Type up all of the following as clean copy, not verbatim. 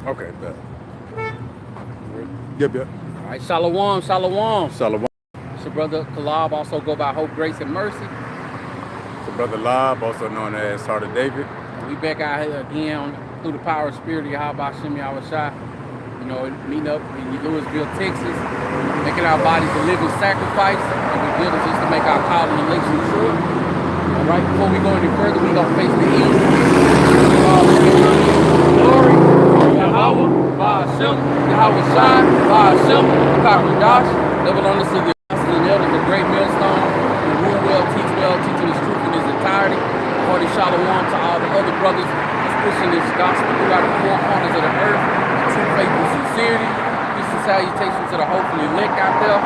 Okay, bet. Yep, yep. All right, Shalom, Shalom. Shalom. It's your brother Kalab, also go by Hope, Grace, and Mercy. So Brother Lob, also known as Heart of David. We back out here again through the power of spirit of Yahweh Shem Yahweh Shai. You know, meeting up in Louisville, Texas, making our bodies a living sacrifice, and we diligence to make our call and election sure. All right, before we go any further, we gonna face the east. Glory, Yahweh, Ba'ashem, Yahweh Shai, Ba'ashem, Kakadash, level on the city and elders, a great millstone, who rule well, teaching his truth in his entirety. Hearty shalom to all the other brothers that's pushing this gospel throughout the four corners of the earth, with true faith and sincerity. Peace and salutations to the hopefully elect out there.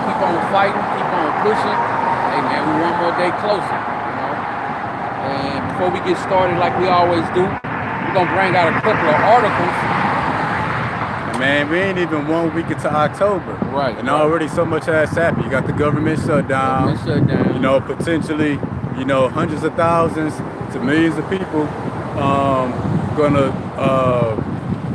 Keep on fighting, keep on pushing. Hey man, we one more day closer, you know. And before we get started, like we always do, we're gonna bring out a couple of articles. Man, we ain't even 1 week into October. Right. And already so much has happened. You got the government shutdown. You know, potentially, hundreds of thousands to millions of people gonna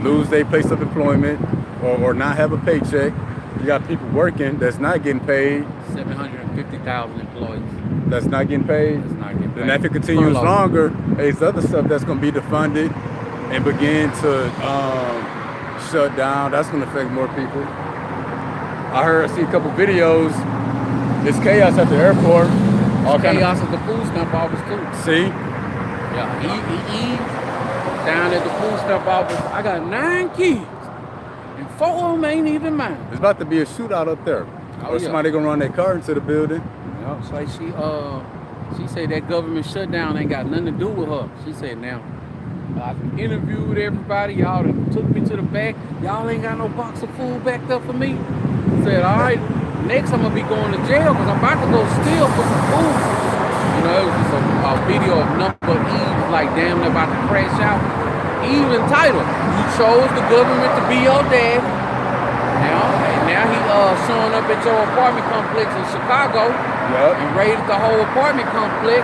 lose their place of employment or not have a paycheck. You got people working that's not getting paid. 750,000 employees. That's not getting paid. That's not getting paid. And if it continues longer, there's other stuff that's gonna be defunded and begin to shut down. That's going to affect more people. I see a couple videos. It's chaos at the airport. All chaos at the food stamp office too. See? Yeah, Eve down at the food stamp office. I got 9 kids, and 4 of them ain't even mine. It's about to be a shootout up there. Somebody gonna run their car into the building. Yeah, so she said that government shutdown ain't got nothing to do with her. She said now. I interviewed everybody. Y'all took me to the back. Y'all ain't got no box of food back there for me. Said, all right, next I'm going to be going to jail because I'm about to go steal for some food. You know, it was just a video of number Eve, like damn, they're about to crash out. Eve entitled, you chose the government to be your dad. Now he showing up at your apartment complex in Chicago. Yep. And raided the whole apartment complex.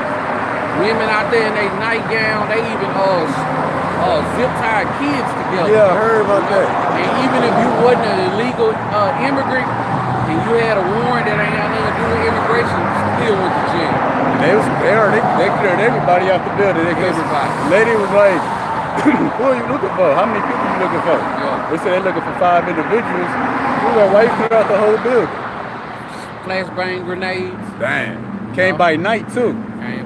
Women out there in their nightgown, they even zip-tied kids together. Yeah, I heard about that. And even if you wasn't an illegal immigrant and you had a warrant that ain't got nothing to do with immigration, you still went to jail. They cleared everybody out the building. The lady was like, who are you looking for? How many people you looking for? Yeah. They said they're looking for 5 individuals. We were like, why you clear out the whole building? Flashbang grenades. Damn. Came by night too. I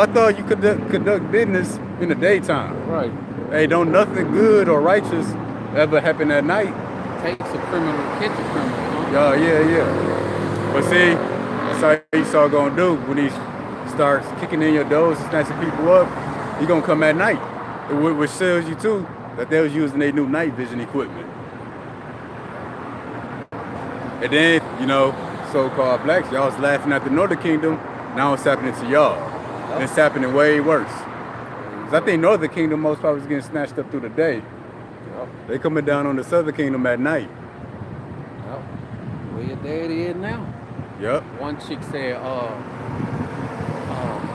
thought you could conduct business in the daytime. Right. Hey, don't nothing good or righteous ever happen at night. Takes a criminal to catch a criminal. Huh? Yeah. But see, that's how Esau gonna do when he starts kicking in your doors and snatching people up. He gonna come at night, which tells you too that they was using their new night vision equipment. And then, so-called blacks, y'all was laughing at the Northern Kingdom. Now it's happening to y'all. Yep. And it's happening way worse. Cause I think Northern Kingdom most probably is getting snatched up through the day. Yep. They coming down on the Southern Kingdom at night. Yep. Where your daddy is now. Yep. One chick said,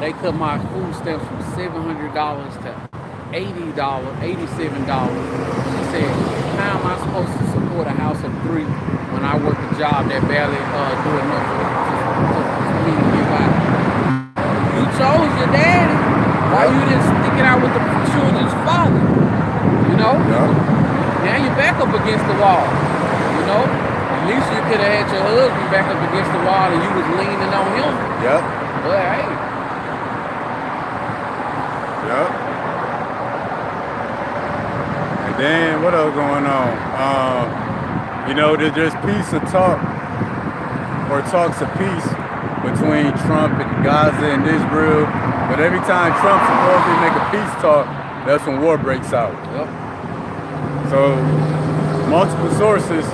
they cut my food stamps from $700 to $80, $87. She said, how am I supposed to support a house of 3 when I work a job that barely do enough for me to get by? You chose your daddy. Why you didn't stick it out with the children's father? Yeah. Now you're back up against the wall. At least you could have had your husband back up against the wall and you was leaning on him. Yep. But hey. Yep. And then what else going on? There's peace of talk or talks of peace between Trump and Gaza and Israel. But every time Trump supposedly make a peace talk, that's when war breaks out. Yep. So multiple sources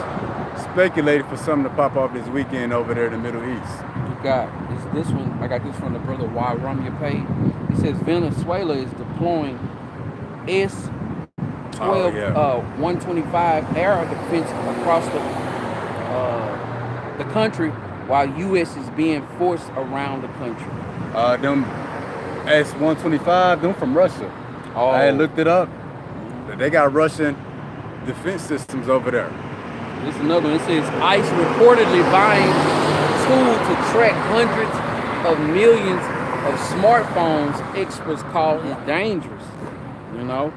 speculated for something to pop off this weekend over there in the Middle East. You got this one. I got this from the brother Y. Rumya Pay. He says Venezuela is deploying S-12 125 air defense across the country, while U.S. is being forced around the country. Them S-125, them from Russia. I had looked it up. They got Russian defense systems over there. This is another one. It says ICE reportedly buying tool to track hundreds of millions of smartphones. Experts call it dangerous. You know,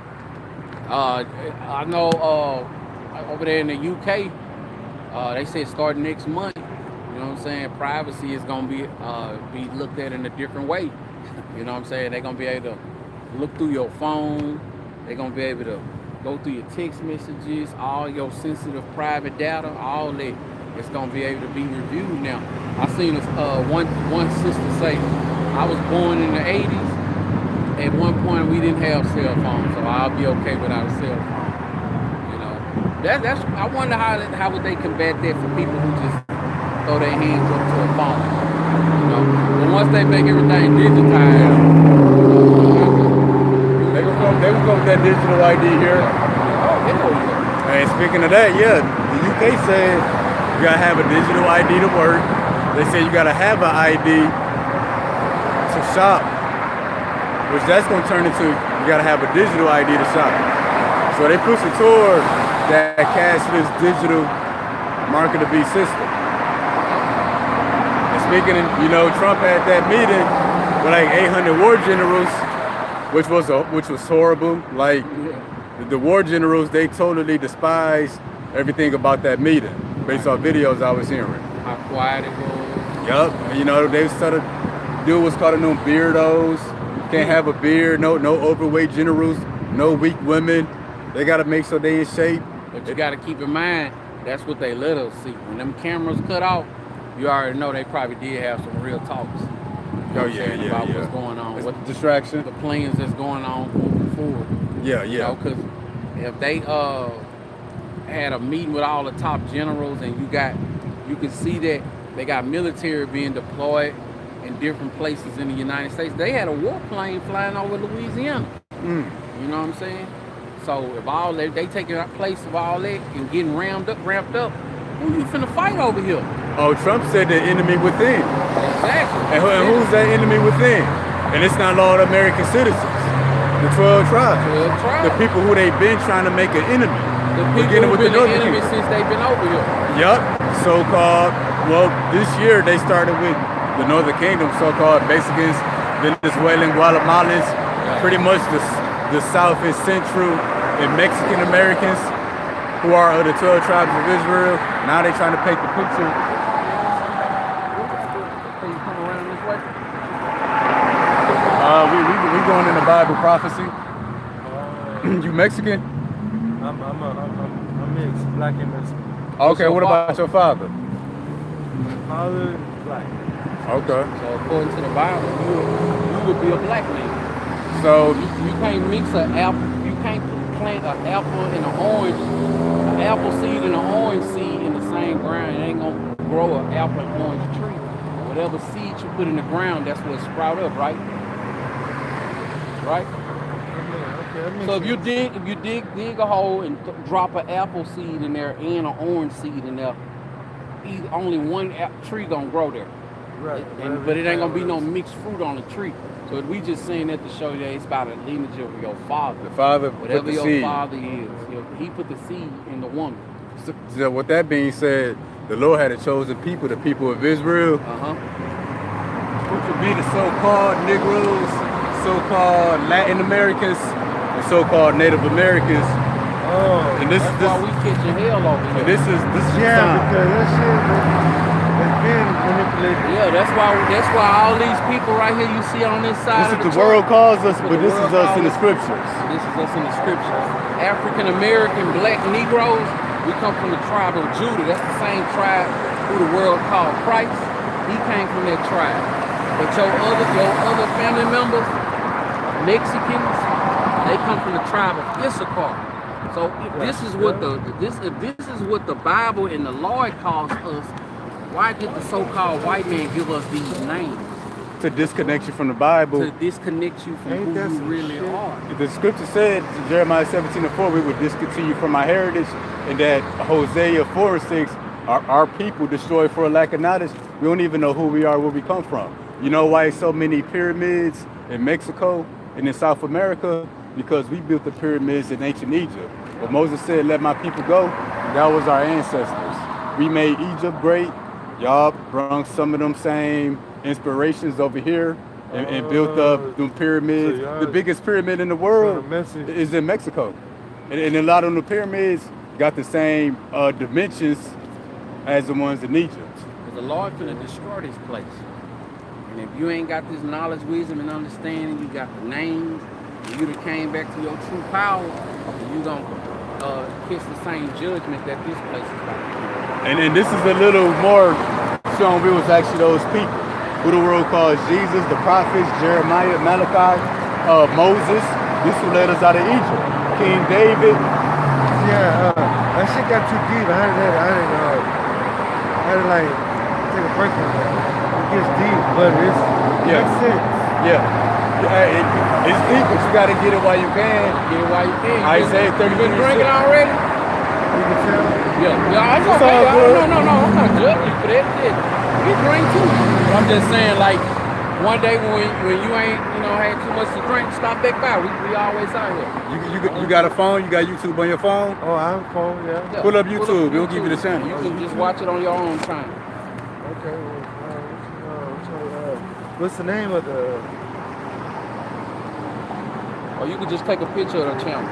I know over there in the UK, they said starting next month. You know what I'm saying? Privacy is gonna be looked at in a different way. You know what I'm saying? They're gonna be able to look through your phone. They're gonna be able to go through your text messages, all your sensitive private data, all that. It's gonna be able to be reviewed now. I seen one sister say, I was born in the 80s. At one point we didn't have cell phones, so I'll be okay without a cell phone. You know, that's. I wonder how would they combat that for people who just throw their hands up to a phone. You know, but once they make everything digitized, they will go with that digital ID here. Oh, hell yeah. And speaking of that, yeah, the UK said you gotta have a digital ID to work. They say you gotta have an ID to shop, which that's gonna turn into you gotta have a digital ID to shop. So they push it toward that cashless digital market to be system. And speaking of, you know, Trump had that meeting with like 800 war generals, which was horrible. Like the war generals, they totally despised everything about that meeting based off videos I was hearing. How quiet it was. Yup. You know, they started doing what's called them beardos. Can't have a beard, no overweight generals, no weak women. They gotta make sure they in shape. But you gotta keep in mind, that's what they let us see. When them cameras cut off, you already know they probably did have some real talks. You know about what's going on. What distraction. The plans that's going on moving forward. Yeah. You know, because if they had a meeting with all the top generals and you can see that they got military being deployed in different places in the United States. They had a warplane flying over Louisiana. You know what I'm saying? So if all they taking place of all that and getting ramped up, who you finna fight over here? Oh, Trump said the enemy within. Exactly. And who's that enemy within? And it's not all American citizens. The 12 tribes. The people who they've been trying to make an enemy. The people who've been an enemy since they've been over here. Yup. So-called, well, this year they started with the Northern Kingdom, so-called Mexicans, Venezuelan, Guatemalans, pretty much the South and Central and Mexican Americans who are of the 12 tribes of Israel. Now they're trying to paint the picture. Can you come around this way? We going into Bible prophecy. You Mexican? I'm mixed, black and Mexican. Okay, what about your father? Father, black. Okay. So according to the Bible, you would be a black man. So you can't mix an apple. You can't plant an apple and an apple seed and an orange seed in the same ground. It ain't gonna grow an apple and orange tree. Whatever seed you put in the ground, that's what sprout up, right? Right. Okay, So if you dig a hole and drop an apple seed in there and an orange seed in there, only one tree gonna grow there. Right. But it ain't gonna be no mixed fruit on the tree. So we just saying that to show you that it's about a lineage of your father. the father Whatever put the your seed. father is, he put the seed in the woman. So with that being said, the Lord had a chosen people, the people of Israel, which would be the so-called Negroes, so-called Latin Americans, and so-called Native Americans. Oh. And this That's why we catching hell over here. this is Yeah, because that shit has been manipulated. Yeah, that's why all these people right here you see on this side of the the world church, calls us, but this is us in the scriptures. This is us in the scriptures. African American black Negroes, we come from the tribe of Judah. That's the same tribe who the world called Christ. He came from that tribe. But your other family members, Mexicans, they come from the tribe of Issachar. So if this is what the Bible and the Lord calls us, why did the so-called white man give us these names? To disconnect you from the Bible. To disconnect you from who you really are. The scripture said, Jeremiah 17:4, we would discontinue from our heritage, and that Hosea 4:6, our people destroyed for a lack of knowledge. We don't even know who we are, where we come from. You know why so many pyramids in Mexico and in South America? Because we built the pyramids in ancient Egypt. But Moses said, let my people go. That was our ancestors. We made Egypt great. Y'all brung some of them same inspirations over here and built up the pyramids. So The biggest pyramid in the world Mexico. is in Mexico. And a lot of the pyramids got the same dimensions as the ones in Egypt. Because the Lord finna destroy this place. And if you ain't got this knowledge, wisdom, and understanding, you got the names, and you done came back to your true power, you gonna catch the same judgment that this place is like. And this is a little more showing we was actually those people who the world calls Jesus, the prophets, Jeremiah, Malachi, Moses. This who led us out of Egypt. King David. Yeah, that shit got too deep. I had to like take a break from that. It gets deep, but it makes sense. It's deep, but you gotta get it while you can. Get it while you can. Isaiah 33. You been drinking already? You can tell. Yeah, it's It's okay. all good. No, I'm not judging you for that shit. We drink too. But I'm just saying, like, one day when you ain't, had too much to drink, stop back by. We always out here. You got a phone? You got YouTube on your phone? Oh, I'm phone, yeah. Yeah. Pull up YouTube. We'll give you the channel. You can just watch it on your own time. Okay, what's the name of the... Or you could just take a picture of the channel.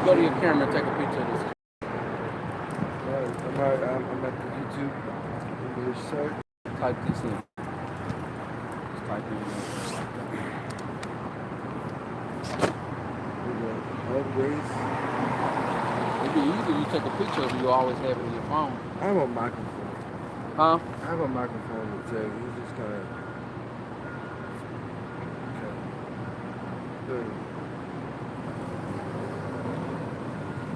Go to your camera and take a picture of this. I'm at the YouTube English search. Type this in. Just type in. Upgrades. It'd be easy if you take a picture of it. You always have it in your phone. I have a microphone. Huh? I have a microphone to tell you. You just kind of... Okay.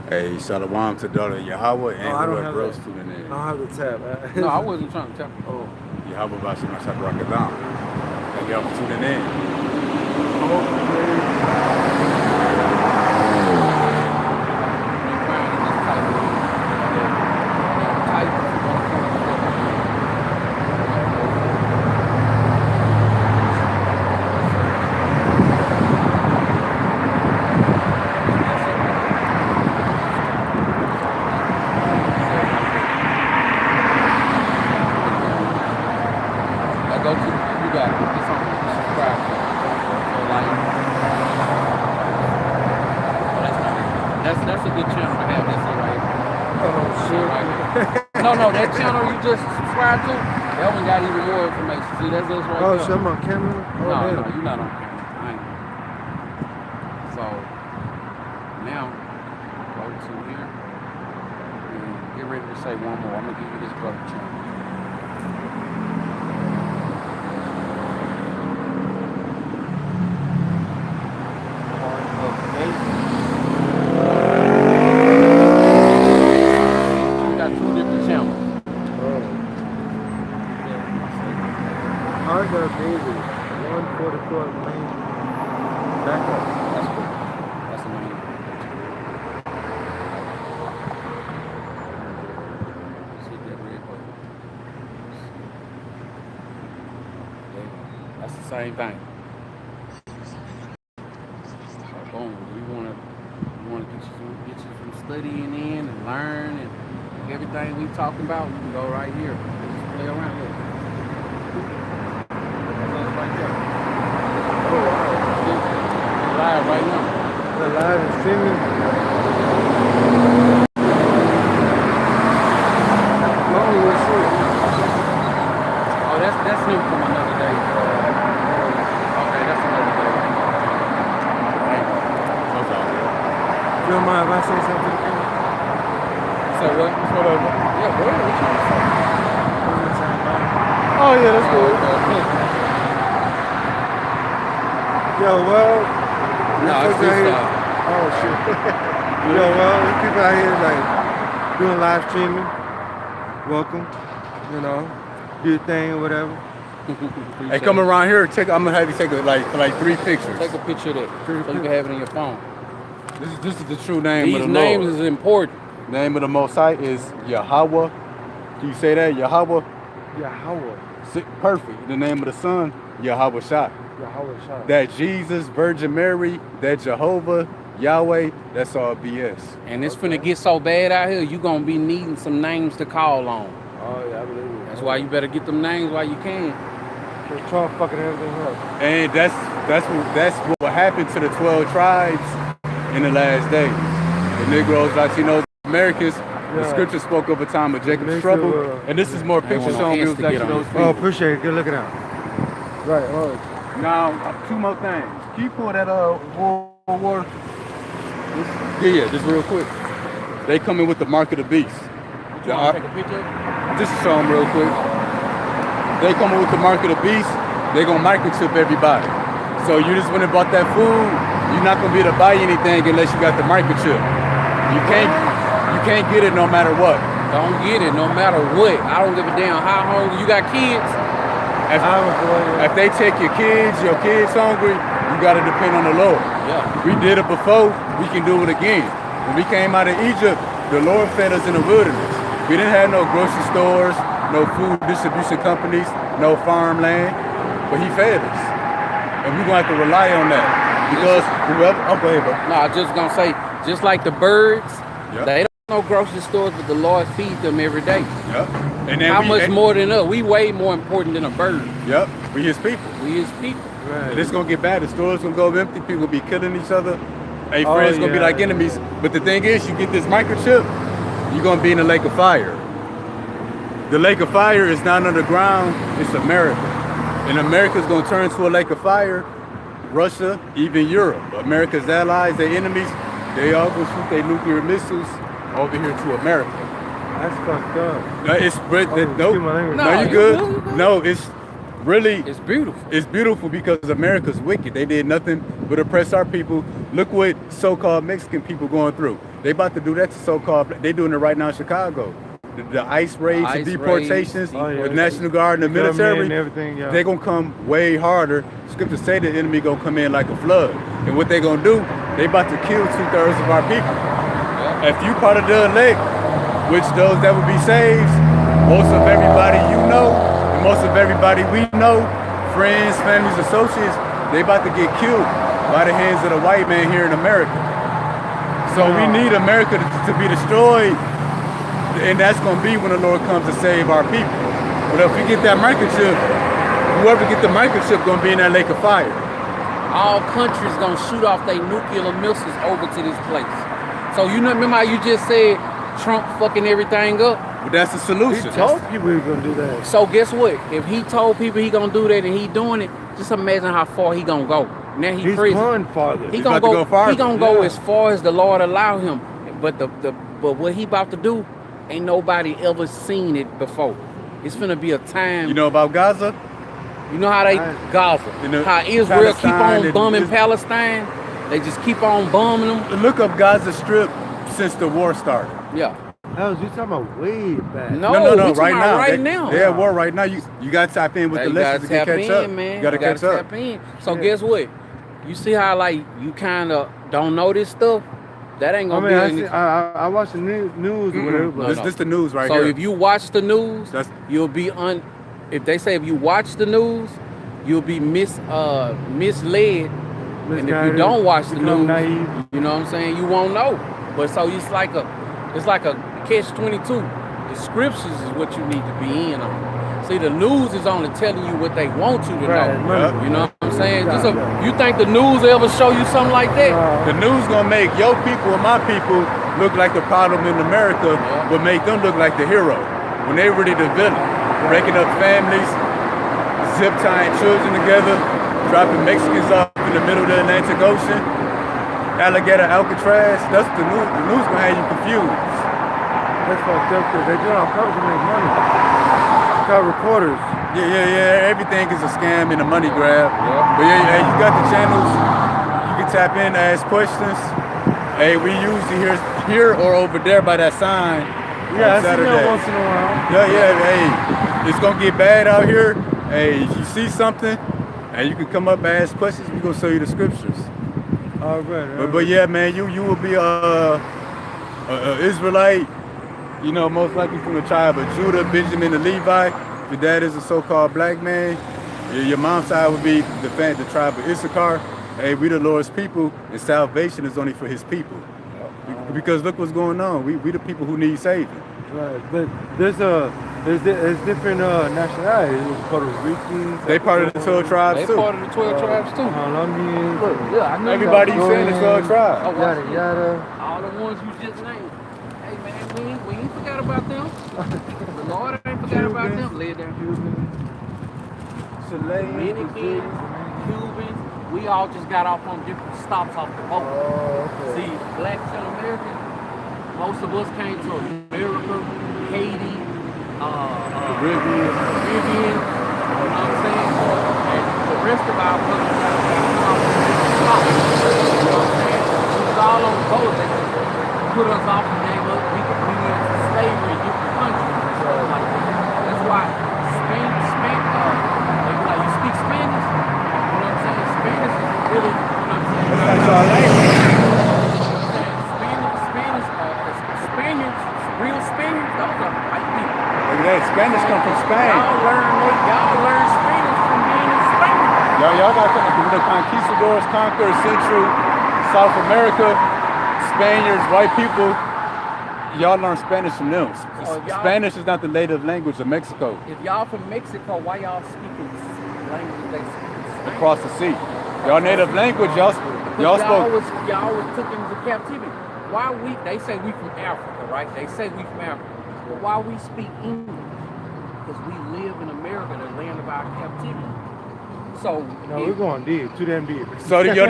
Hey, Shalom to daughter Yahweh and I don't whoever have else that. tuning in. I don't have the tab. No, I wasn't trying to tell. Oh. Yahweh Bashim Ashad Rakadam. Thank y'all for tuning in. That's a good channel to have. That's right. Oh, shit. No, that channel you just subscribed to, that one got even more information. See, that's us right Oh, there. so I'm on camera? Oh, No, damn. you're not on camera. I ain't. So, now, go to here and get ready to say one more. I'm going to give you this brother channel. David, 144 main backup. That's cool. That's the main. See that red button. There you go. That's the same thing. So boom, we want to get you some studying in and learn and everything we talking about. You can go right here. Just play around with it. Live right now. The live is streaming. Oh, that's him from another day. Okay, that's another day. You don't mind if I say something to the camera? So what? Whatever. Yeah, what are you trying to say? Oh, yeah, that's cool. Yo, well, No, it's folks out this here- oh shit. Yo, well, there's people out here like doing live streaming. Welcome, do your thing or whatever. Hey, come around here. I'm gonna have you take like 3 pictures. Take a picture of that so you can have it in your phone. This is the true name These of the names Lord. is important. Name of the Most High is Yahweh. Can you say that? Yahweh. Yahweh. Perfect. The name of the Son, Yahweh Shai. Yahweh Shai. That Jesus, Virgin Mary, that Jehovah, Yahweh, that's all BS. And it's finna get so bad out here, you gonna be needing some names to call on. Oh yeah, I believe it. That's why you better get them names while you can. Cause Trump fucking everything up. And that's what will happen to the 12 tribes in the last days. The Negroes, Latinos, Americans. The Yeah. scripture spoke of a time of Jacob's Makes trouble. you, And this is more I pictures want no showing hands me to get actually on those it. people. Oh, appreciate it. Good looking out. Right. Oh. Now, two more things. Can you pull that World War? Yeah, just real quick. They come in with the mark of the beast. You wanna take a picture? Just to show them real quick. They come in with the mark of the beast. They gonna microchip everybody. So you just went and bought that food. You're not gonna be able to buy anything unless you got the microchip. You can't get it no matter what. Don't get it no matter what. I don't give a damn how hungry you got kids. If they take your kids hungry, you gotta depend on the Lord. Yeah. We did it before, we can do it again. When we came out of Egypt, the Lord fed us in the wilderness. We didn't have no grocery stores, no food distribution companies, no farmland, but he fed us. And we're gonna have to rely on that. Because whoever, oh, go ahead, bro. No, I just gonna say, just like the birds, Yep. they don't know grocery stores, but the Lord feed them every day. Yep. And then How much more than us? We way more important than a bird. Yep, we his people. We is people. And it's gonna get bad. The stores gonna go empty. People be killing each other. Hey, Oh, friends gonna be yeah. like enemies. But the thing is, you get this microchip, you're gonna be in the lake of fire. The lake of fire is not underground. It's America, and America's gonna turn to a lake of fire. Russia, even Europe, America's allies, their enemies, they all gonna shoot their nuclear missiles over here to America. That's fucked up. No, it's Oh, excuse my language. no, No, you you good? good, you good. No, it's really. It's beautiful. It's beautiful because America's wicked. They did nothing but oppress our people. Look what so-called Mexican people going through. They about to do that to so-called. They doing it right now in Chicago. The ICE raids ICE and deportations, raids, Oh, yeah. the National Guard and the Government military. and everything, yeah. They gonna come way harder. Scriptures say the enemy gonna come in like a flood. And what they gonna do? They about to kill 2/3 of our people. If you part of the elect, which those that would be saved, most of everybody you know, and most of everybody we know, friends, families, associates, they about to get killed by the hands of the white man here in America. So we need America to be destroyed, and that's gonna be when the Lord comes to save our people. But if we get that microchip, whoever get the microchip gonna be in that lake of fire. All countries gonna shoot off their nuclear missiles over to this place. So you know, remember how you just said Trump fucking everything up? But that's the He solution. told people he was gonna do that. So guess what? If he told people he gonna do that and he doing it, just imagine how far he gonna go. Now he He's crazy. going farther. He He's gonna about to go. go farther. He gonna go Yeah. as far as the Lord allow him. But but what he about to do, ain't nobody ever seen it before. It's finna be a time. You know about Gaza? You know how they Right. Gaza, You know, how Israel keep Palestine on and bombing Is- Palestine. They just keep on bombing them. Look up Gaza Strip since the war started. Yeah. That was you talking about way back. No, No, we right talking about now. right they, now. They're at war right now. You got to tap in with Hey, the you gotta lessons to tap catch in, up. man. You got to catch up. tap in. So Yeah. guess what? You see how like you kind of don't know this stuff? That ain't I gonna mean, I, be. see, I watch the news or whatever, but This the news right So here. if you watch the news, That's- you'll be if they say if you watch the news, you'll be misled. And if you misguided, don't watch the become news, naive. you know what I'm saying, you won't know. But so it's like a catch-22. The scriptures is what you need to be in on. See, the news is only telling you what they want you to Right, know. money. You know what I'm saying? Yeah, Just yeah. you think the news ever show you something like that? The news gonna make your people and my people look like the problem in America, Yeah. but make them look like the hero. When they really the villain, breaking up families, zip tying children together, dropping Mexicans off in the middle of the Atlantic Ocean, alligator Alcatraz. That's the news. The news gonna have you confused. That's fucked up because they do it on purpose to make money. Got reporters. Yeah. Everything is a scam and a money grab. But hey, you got the channels. You can tap in, ask questions. Hey, we usually here or over there by that sign. Yeah, I on see Saturday. that once in a while. Yeah. Hey, it's gonna get bad out here. Hey, if you see something, and you can come up and ask questions, we're gonna show you the scriptures. All right. But yeah, man, you will be a Israelite. You know, most likely from the tribe of Judah, Benjamin, and Levi. If your dad is a so-called black man, your mom's side would be the tribe of Issachar. hey, we the Lord's people, and salvation is only for His people. Because look what's going on. We the people who need saving. Right, but there's different nationalities. There's Puerto Ricans. They part of the 12 tribes They too. part of the 12 tribes too. Colombians. Look, yeah, I know Everybody y'all- saying the 12 tribes. Oh, Yada yada. all the ones you just named. Hey man, we ain't forgot about them. The Lord ain't forgot about them. Lay it down. Dominicans, Cubans, we all just got off on different stops off the boat. Oh, okay. See, blacks in America, most of us came to America, Haiti, Caribbean. Caribbean, you know what I'm saying? And the rest of our brothers got off on different stops. You know what I'm saying? We was all on the boat. They put us off and gave us, we went to slavery in different countries and stuff like that. That's why they be like, you speak Spanish? You know what I'm saying? Spanish is really, you know what I'm saying? That's our language. Spaniards, real Spaniards, those are white people. Look at that. Spanish come from Spain. Y'all learn Spanish from being in Spain. Y'all got the conquistadors conquered Central, South America, Spaniards, white people. Y'all learn Spanish from them. Spanish is not the native language of Mexico. If y'all from Mexico, why y'all speaking language they speak? Across the sea. Y'all native language, y'all spoke. Y'all was took into captivity. Why they say we from Africa, right? They say we from Africa. But why we speak English? Because we live in America, the land of our captivity. So We're going deep, too damn deep. So your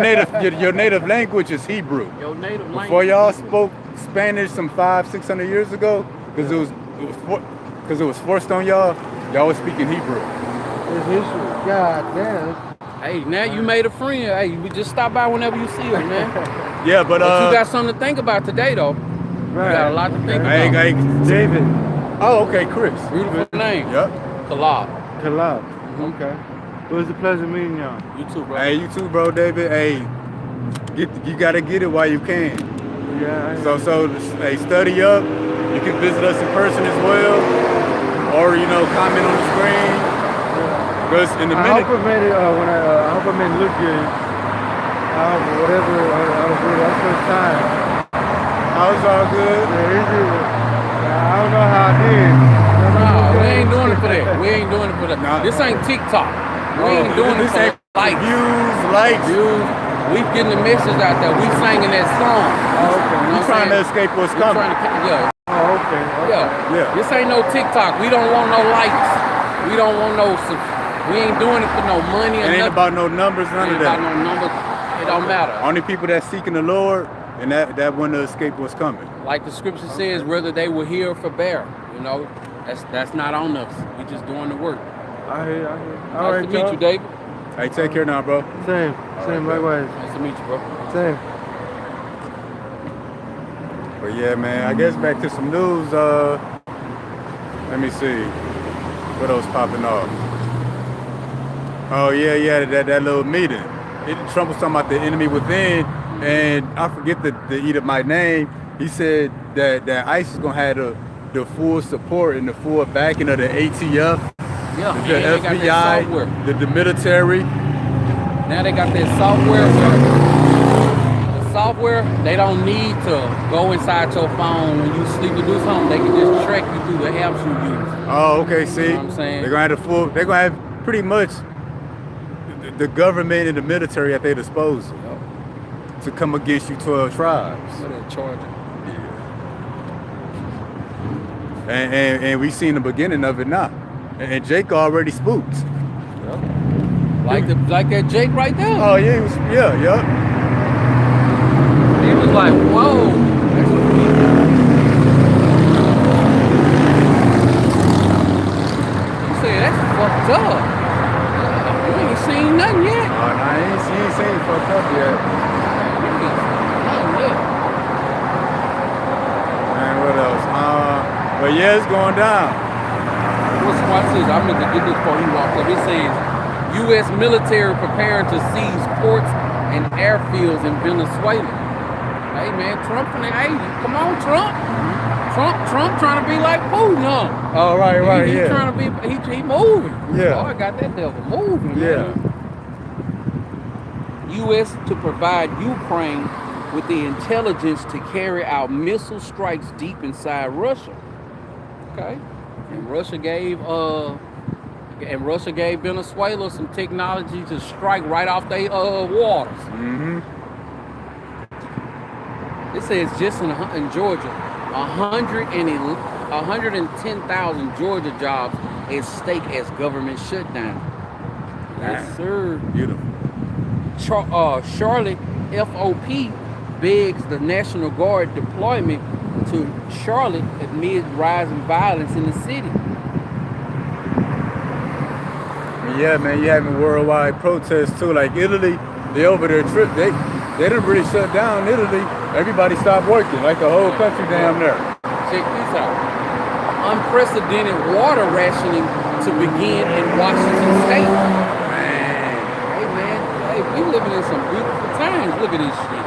native language is Hebrew. Your native language. Before y'all spoke Spanish some 500-600 years ago, because it was forced on y'all was speaking Hebrew. It's history. God damn. Hey, now you made a friend. Hey, we just stop by whenever you see us, man. Yeah, but you got something to think about today, though. Right. You got a lot to think Hey, about. David. Oh, okay, Chris. Beautiful name. Yep. Kalab. Kalab. Okay. It was a pleasure meeting y'all. You too, bro. Hey, you too, bro, David. Hey, you gotta get it while you can. Yeah. So hey, study up. You can visit us in person as well, or comment on the screen. Because in the I minute, hope I made it. I hope I made it look good. Whatever. I was really that's the first time. I was all good. I don't know how I did. No, we ain't doing it for that. We ain't doing it for that. Nah. This ain't TikTok. We ain't doing it this for ain't likes. likes. Views. We getting the message out there. We singing that song. Oh, okay. You know We what trying I'm to saying? escape what's We coming. trying to, yeah. Oh, okay. Yeah. Yeah. This ain't no TikTok. We don't want no likes. We don't want no. We ain't doing it for no money or It ain't nothing. about no numbers, none Ain't of about that. no numbers. It don't matter. Only people that seeking the Lord and that want to escape what's coming. Like the scripture says, whether they were here or forbear. That's not on us. We just doing the work. I hear. All Nice right, to meet y'all. you, David. Hey, take care now, bro. Same. right, Likewise. Nice to meet you, bro. Same. But yeah, man, I guess back to some news. Let me see. What else popping off? Oh yeah, that little meeting. Trump was talking about the enemy within, and I forget the Edomite name. He said that ICE is gonna have the full support and the full backing of the ATF, Yeah, the and they got that FBI, software. the military. Now they got that software. The software, they don't need to go inside your phone when you sleep or do something. They can just track you through the apps you use. Oh, okay. See, You know what I'm saying? they're gonna have they're gonna have pretty much the government and the military at their disposal to come against you 12 tribes. So they're charging. And we seen the beginning of it now. And Jake already spooked. Like that Jake right there. Oh yeah, yeah. He was like, whoa. That's what he said, that's fucked up. You ain't seen nothing yet. Oh, nah, he ain't seen fucked up yet. Nothing yet. Man, what else? But yeah, it's going down. Watch this. I meant to get this before he walked up. It says, U.S. military preparing to seize ports and airfields in Venezuela. Hey man, Trump from the 80s. Come on, Trump. Trump trying to be like Putin, huh? Oh, right, He yeah. trying to be, he moving. Yeah. Oh, I got that devil moving. Yeah. Man. U.S. to provide Ukraine with the intelligence to carry out missile strikes deep inside Russia. Okay, and Russia gave Venezuela some technology to strike right off their waters. Mm-hmm. It says just in Georgia, 110,000 Georgia jobs at stake as government shutdown. Yes, sir. Beautiful. Charlotte FOP begs the National Guard deployment to Charlotte amid rising violence in the city. Yeah, man, you having worldwide protests too. Like Italy, they over their trip. They didn't really shut down Italy. Everybody stopped working, like the whole country damn there. Check this out. Unprecedented water rationing to begin in Washington State. Man. Hey, man. Hey, we living in some beautiful times. Look at this shit.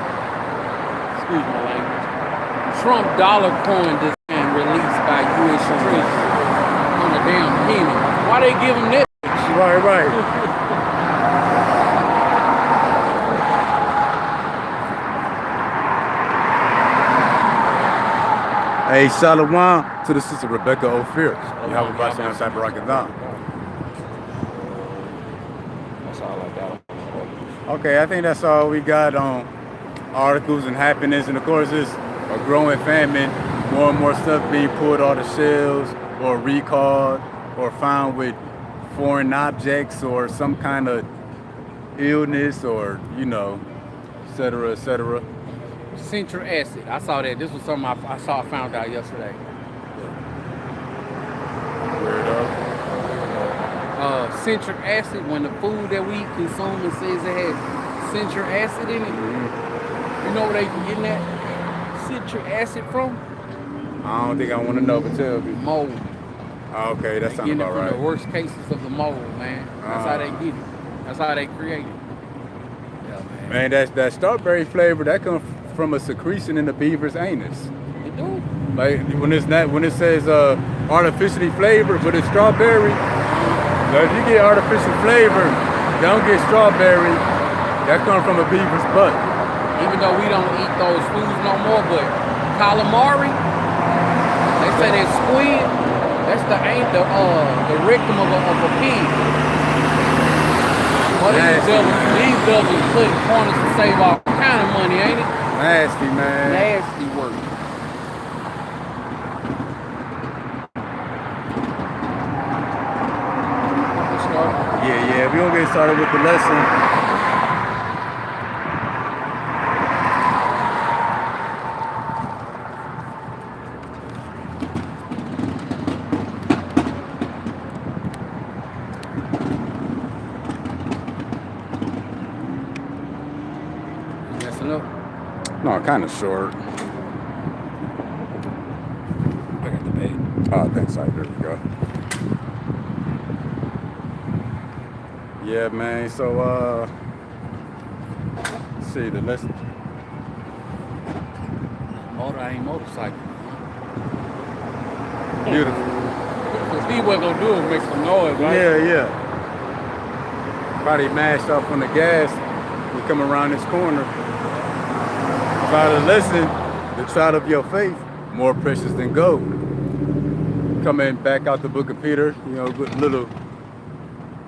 Excuse my language. Trump dollar coin design released by U.S. Treasury on a damn penny. Why they give him that? Right. Hey, Shalom to the sister Rebecca Ophir. You have a blessing on Sabarakadan. That's all I got. Okay, I think that's all we got on articles and happenings. And of course, it's a growing famine. More and more stuff being pulled off the shelves or recalled or found with foreign objects or some kind of illness or, et cetera, et cetera. Citric acid. I saw that. This was something I found out yesterday. Weirdo. Citric acid, when the food that we consume and says it has citric acid in it, you know where they getting that citric acid from? I don't think I want to know, but tell me. Mold. Okay, that sounds Getting it about from right. the worst cases of the mold, man. That's how they get it. That's how they create it. Yeah, man. Man, that strawberry flavor, that comes from a secretion in the beaver's anus. It do. Like when it says artificially flavored, but it's strawberry. So if you get artificial flavor, don't get strawberry. That comes from a beaver's butt. Even though we don't eat those foods no more, but calamari, they say that squid, that's the rectum of a pig. Well, these devils cut corners to save all kind of money, ain't it? Nasty, man. Nasty work. Let's start. Yeah, we're gonna get started with the lesson. Messing up. No, kind of short. I got the bag. Oh, thanks, there we go. Yeah, man. So, let's see the lesson. Motor ain't motorcycle. Beautiful. Cause he wasn't gonna do it, make some noise, right? Yeah. Probably mashed off on the gas. We come around this corner. Try to listen, the trial of your faith, more precious than gold. Coming back out the book of Peter, with a little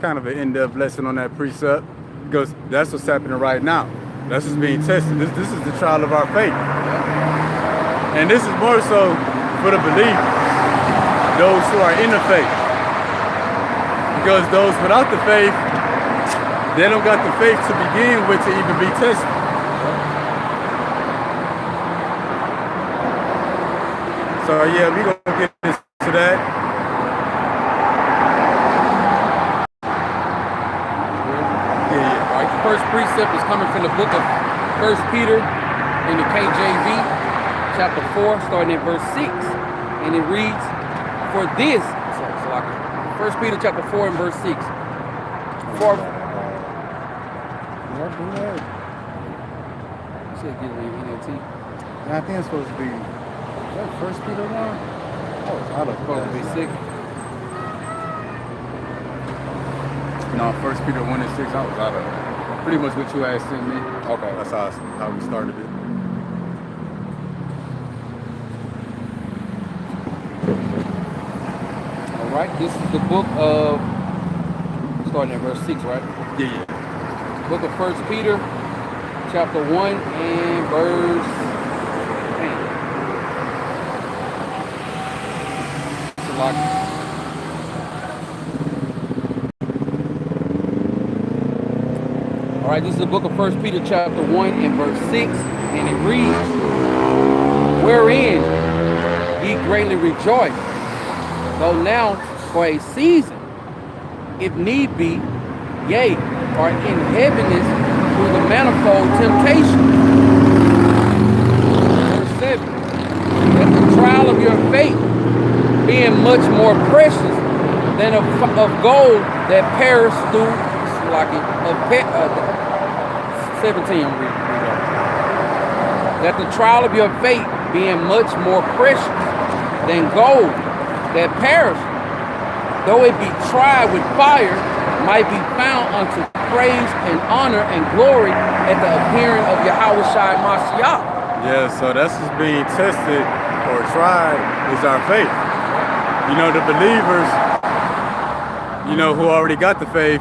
kind of an in-depth lesson on that precept, because that's what's happening right now. That's what's being tested. This is the trial of our faith. And this is more so for the believers, those who are in the faith. Because those without the faith, they don't got the faith to begin with to even be tested. So yeah, we gonna get into that. Yeah. All right, the first precept is coming from the book of 1 Peter in the KJV, chapter 4, starting at verse 6. And it reads, for this, 1 Peter chapter 4 and verse 6. For I think it's supposed to be First Peter 1? Oh, it's supposed to be 6. No, 1 Peter 1 and 6, I was out of it. pretty much what you had sent me. Okay. That's how we started it. All right. This is the book of, starting at verse 6, right? Yeah. Book of 1 Peter, chapter 1 and verse 10. It's a lot. All right, this is the book of 1 Peter chapter 1 and verse 6, and it reads, wherein ye greatly rejoice, though now for a season, if need be, yea, are in heaviness through the manifold temptation. Verse 7, that the trial of your faith, being much more precious than of gold that perish through, like it, 17, that the trial of your faith, being much more precious than gold that perish, though it be tried with fire, might be found unto praise and honor and glory at the appearing of Yahweh Shai Mashiach. Yeah, so that's just being tested or tried is our faith. You know, the believers, you know, who already got the faith,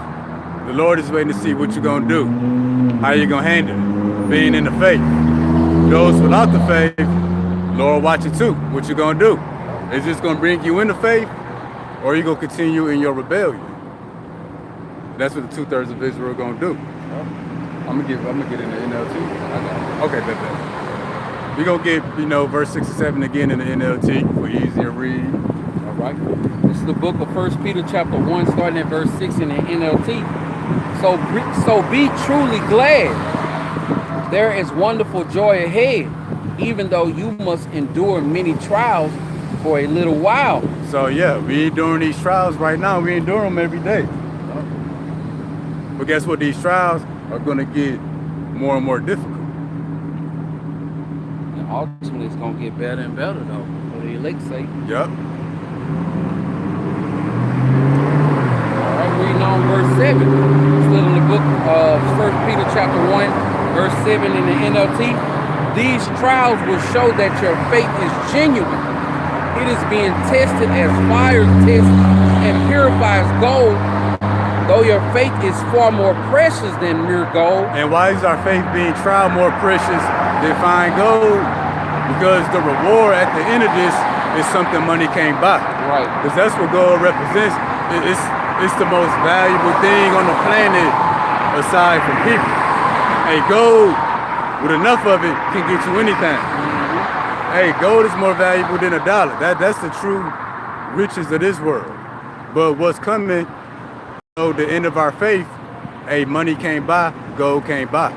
the Lord is waiting to see what you're going to do, how you're going to handle it, being in the faith. Those without the faith, Lord watching too, what you're going to do. Is this going to bring you in the faith, or are you going to continue in your rebellion? That's what the 2/3 of Israel are going to do. I'm gonna get in the NLT. Okay, bet. We're going to get, you know, verse 6 and 7 again in the NLT for easier read. All right. This is the book of 1 Peter chapter 1, starting at verse 6 in the NLT. So be truly glad. There is wonderful joy ahead, even though you must endure many trials for a little while. So yeah, we enduring these trials right now. We endure them every day. But guess what? These trials are going to get more and more difficult. And ultimately, it's going to get better and better, though, for the elect's sake. Yep. All right, reading on verse 7. Still in the book of 1 Peter chapter 1, verse 7 in the NLT. These trials will show that your faith is genuine. It is being tested as fire tests and purifies gold, though your faith is far more precious than mere gold. And why is our faith being tried more precious than fine gold? Because the reward at the end of this is something money can't buy. Right. Because that's what gold represents. It's the most valuable thing on the planet aside from people. Hey, gold, with enough of it, can get you anything. Hey, gold is more valuable than $1. That's the true riches of this world. But what's coming, the end of our faith, hey, money can't buy, gold can't buy.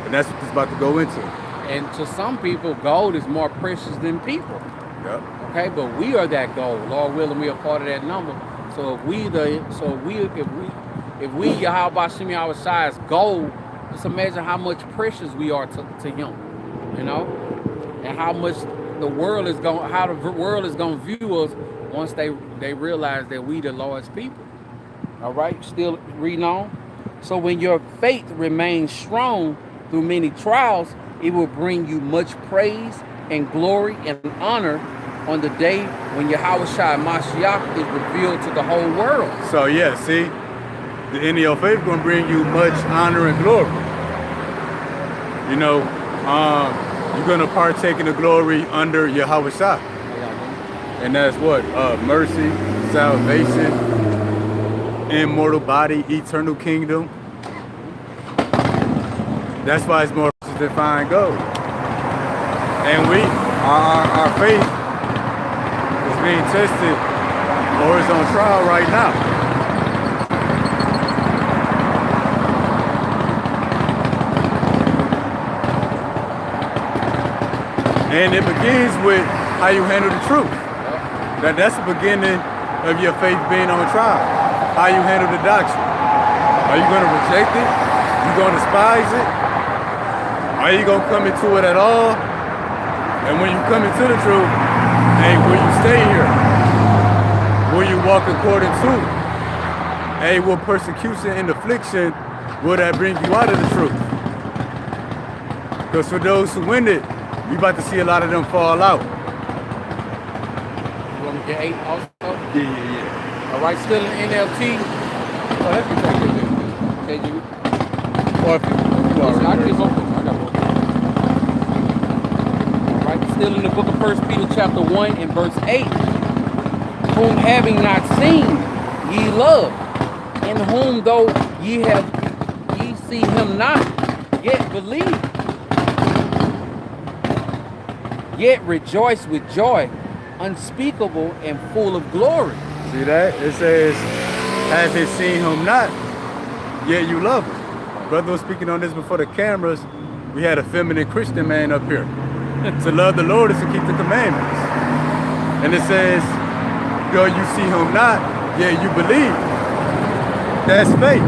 And that's what it's about to go into. And to some people, gold is more precious than people. Yep. Okay, but we are that gold. Lord willing, we are part of that number. So if we Yahweh Shem Yahweh Shai is gold, just imagine how much precious we are to him. You know? And how much the world is going to view us once they realize that we the Lord's people. All right, still reading on. So when your faith remains strong through many trials, it will bring you much praise and glory and honor on the day when Yahweh Shai Mashiach is revealed to the whole world. So yeah, see, the end of your faith is going to bring you much honor and glory. You know, you're going to partake in the glory under Yahweh Shai. And that's what? Mercy, salvation, immortal body, eternal kingdom. That's why it's more precious than fine gold. And our faith is being tested or is on trial right now. And it begins with how you handle the truth. That's the beginning of your faith being on trial. How you handle the doctrine. Are you going to reject it? You going to despise it? Are you going to come into it at all? And when you come into the truth, hey, will you stay here? Will you walk according to? Hey, will persecution and affliction will that bring you out of the truth? Because for those who win it, we about to see a lot of them fall out. You want me to get 8 also? Yeah. All right, still in NLT. Oh, that's what Okay, Jimmy. Or if you I already get both of them. I got both of them. All right, still in the book of 1 Peter chapter 1 and verse 8. Whom having not seen, ye love, in whom though ye see him not, yet believe. Yet rejoice with joy, unspeakable and full of glory. See that? It says, has he seen him not, yet you love him. Brother was speaking on this before the cameras. We had a feminine Christian man up here. To love the Lord is to keep the commandments. And it says, though you see him not, yet you believe. That's faith.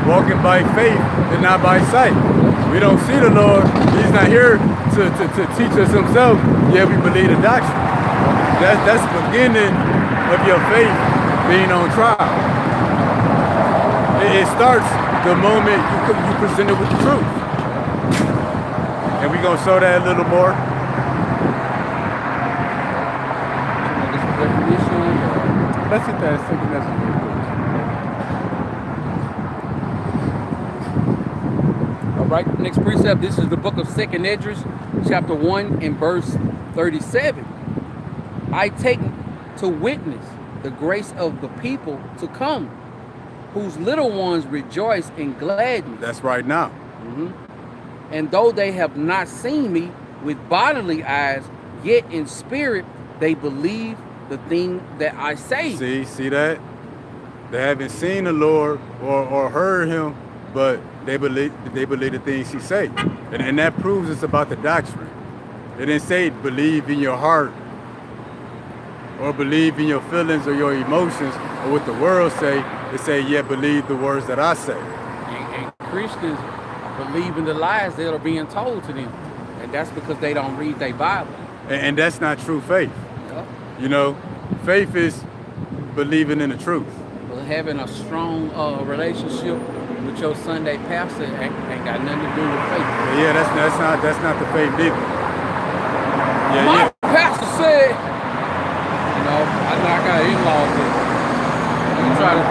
Walking by faith and not by sight. We don't see the Lord. He's not here to teach us himself, yet we believe the doctrine. That's the beginning of your faith being on trial. It starts the moment you present it with the truth. And we're going to show that a little more. Let's hit that second lesson real quick. All right, next precept. This is the book of 2nd Esdras, chapter 1 and verse 37. I take to witness the grace of the people to come, whose little ones rejoice in gladness. That's right now. And though they have not seen me with bodily eyes, yet in spirit they believe the thing that I say. See that? They haven't seen the Lord or heard him, but they believe the things he say. And that proves it's about the doctrine. It didn't say believe in your heart or believe in your feelings or your emotions or what the world say. It say, yeah, believe the words that I say. And Christians believe in the lies that are being told to them. And that's because they don't read their Bible. And that's not true faith. Yeah. You know, faith is believing in the truth. But having a strong relationship with your Sunday pastor ain't got nothing to do with faith. Yeah, that's not the faith either. My pastor said, you know, I got in-laws that you try to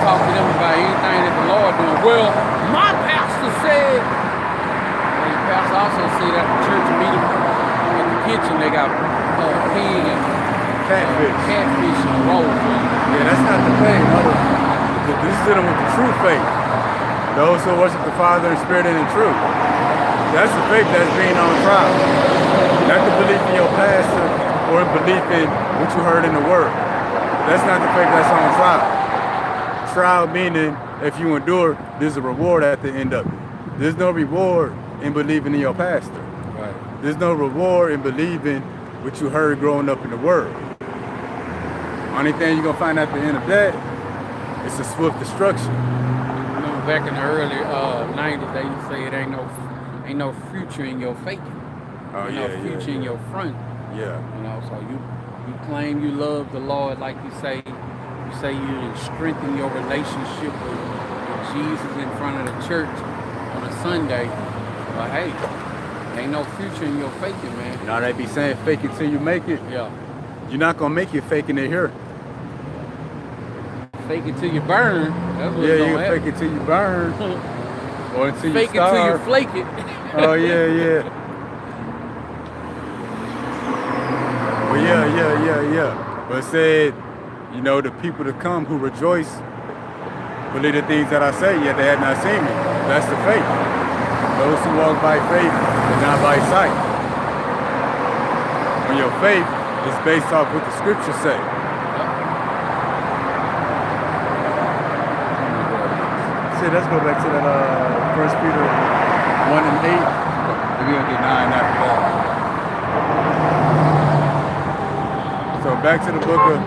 talk to them about anything that the Lord doing. Well, my pastor said, and the pastor also said at the church meeting in the kitchen they got pig and catfish and rolls. Yeah, that's not the faith. This is dealing with the true faith. Those who worship the Father in spirit and in truth. That's the faith that's being on trial. Not the belief in your pastor or belief in what you heard in the word. That's not the faith that's on trial. Trial meaning if you endure, there's a reward at the end of it. There's no reward in believing in your pastor. Right. There's no reward in believing what you heard growing up in the word. Only thing you're gonna find at the end of that is a swift destruction. Back in the early 90s, they used to say it ain't no future in your faking. Oh, no future in your front. Yeah. You know, so you claim you love the Lord, like you say you strengthen your relationship with Jesus in front of the church on a Sunday. But hey, ain't no future in your faking, man. You know they be saying fake it till you make it. Yeah. You're not gonna make it faking it here. Fake it till you burn. That's what Yeah, you happen. fake it till you burn. Or until you Fake it till you starve. flake it. Oh yeah. Well, yeah. But it said, you know, the people to come who rejoice, believe the things that I say, yet they had not seen me. That's the faith. Those who walk by faith and not by sight. When your faith is based off what the scriptures say. Let's go back to that 1 Peter 1 and 8. And we're gonna get 9 after that. So back to the book of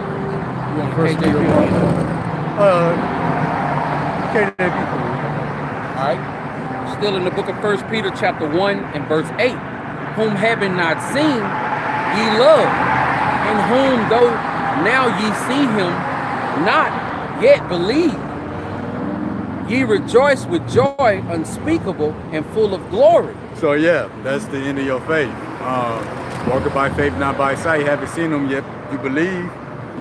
You want 1 Peter 1. KJP. All right. Still in the book of 1 Peter chapter 1 and verse 8. Whom having not seen, ye love, in whom though now ye see him not, yet believe. Ye rejoice with joy unspeakable and full of glory. So yeah, that's the end of your faith. Walking by faith, not by sight. You haven't seen them yet. You believe.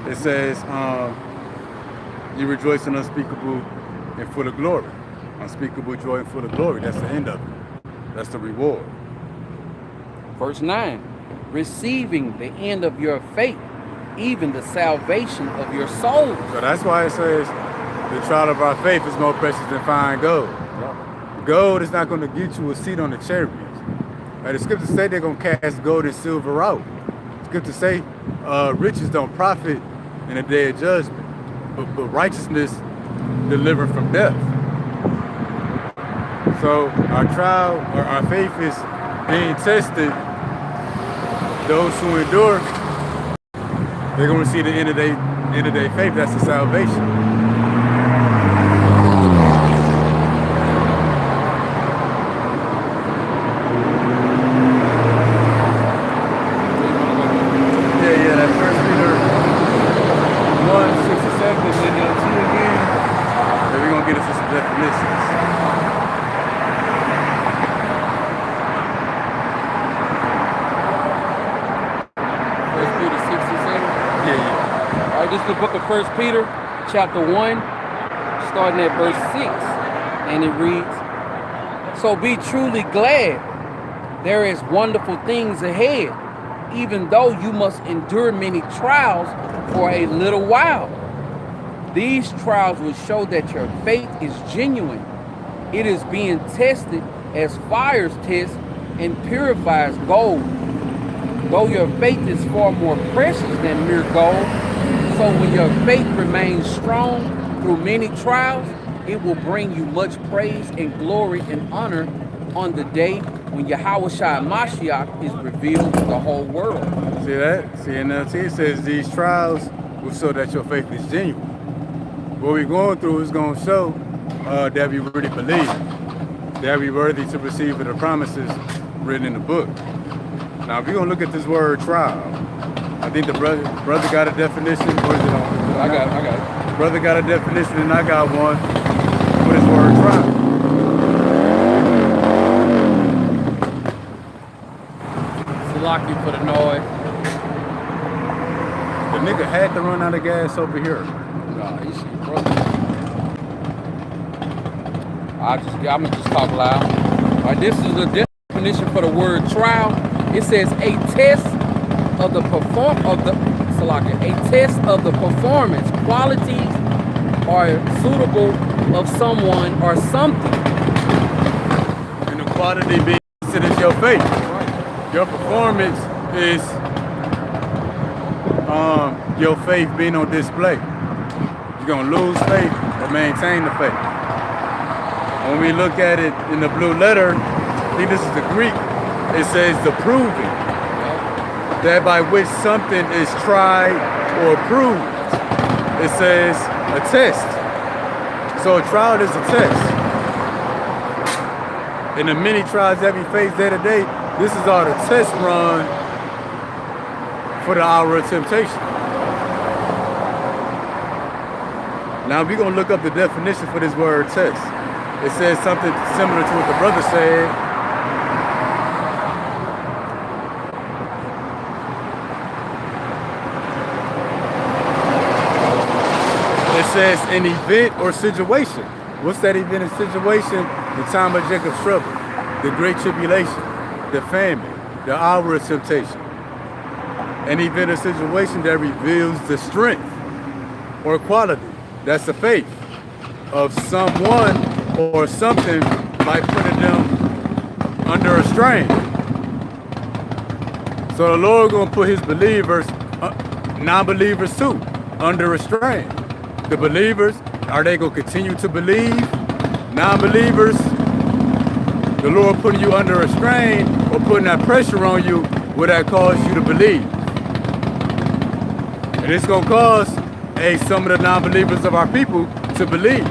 It says, you rejoice in unspeakable and full of glory. Unspeakable joy and full of glory. That's the end of it. That's the reward. Verse 9, receiving the end of your faith, even the salvation of your souls. So that's why it says the trial of our faith is more precious than fine gold. Gold is not going to get you a seat on the chariots. The scriptures say they're going to cast gold and silver out. Scriptures say riches don't profit in a day of judgment, but righteousness delivered from death. So our trial, or our faith is being tested. Those who endure, they're going to see the end of their faith. That's the salvation. This is the book of 1 Peter, chapter 1, starting at verse 6. And it reads, so be truly glad. There is wonderful things ahead, even though you must endure many trials for a little while. These trials will show that your faith is genuine. It is being tested as fires test and purifies gold. Though your faith is far more precious than mere gold, so when your faith remains strong through many trials, it will bring you much praise and glory and honor on the day when Yahushua Mashiach is revealed to the whole world. See that? See, NLT it says these trials will show that your faith is genuine. What we're going through is going to show that we really believe, that we worthy to receive the promises written in the book. Now, if you're going to look at this word trial, I think the brother got a definition. What is it on? I got it. Brother got a definition and I got one for this word trial. Salaki for the noise. The nigga had to run out of gas over here. Nah, he should, brother. I'm gonna just talk loud. All right, this is the definition for the word trial. It says a test of the performance qualities are suitable of someone or something. And the quality being considered your faith. Your performance is your faith being on display. You're gonna lose faith or maintain the faith. When we look at it in the blue letter, I think this is the Greek, it says the proving. That by which something is tried or proved. It says a test. So a trial is a test. In the many trials that we face day to day, this is all the test run for the hour of temptation. Now we're going to look up the definition for this word test. It says something similar to what the brother said. It says an event or situation. What's that event or situation? The time of Jacob's trouble, the great tribulation, the famine, the hour of temptation. An event or situation that reveals the strength or quality, that's the faith of someone or something by putting them under a strain. So the Lord gonna put his believers, non-believers too, under a strain. The believers, are they going to continue to believe? Non-believers, the Lord putting you under a strain or putting that pressure on you, will that cause you to believe? And it's going to cause some of the non-believers of our people to believe.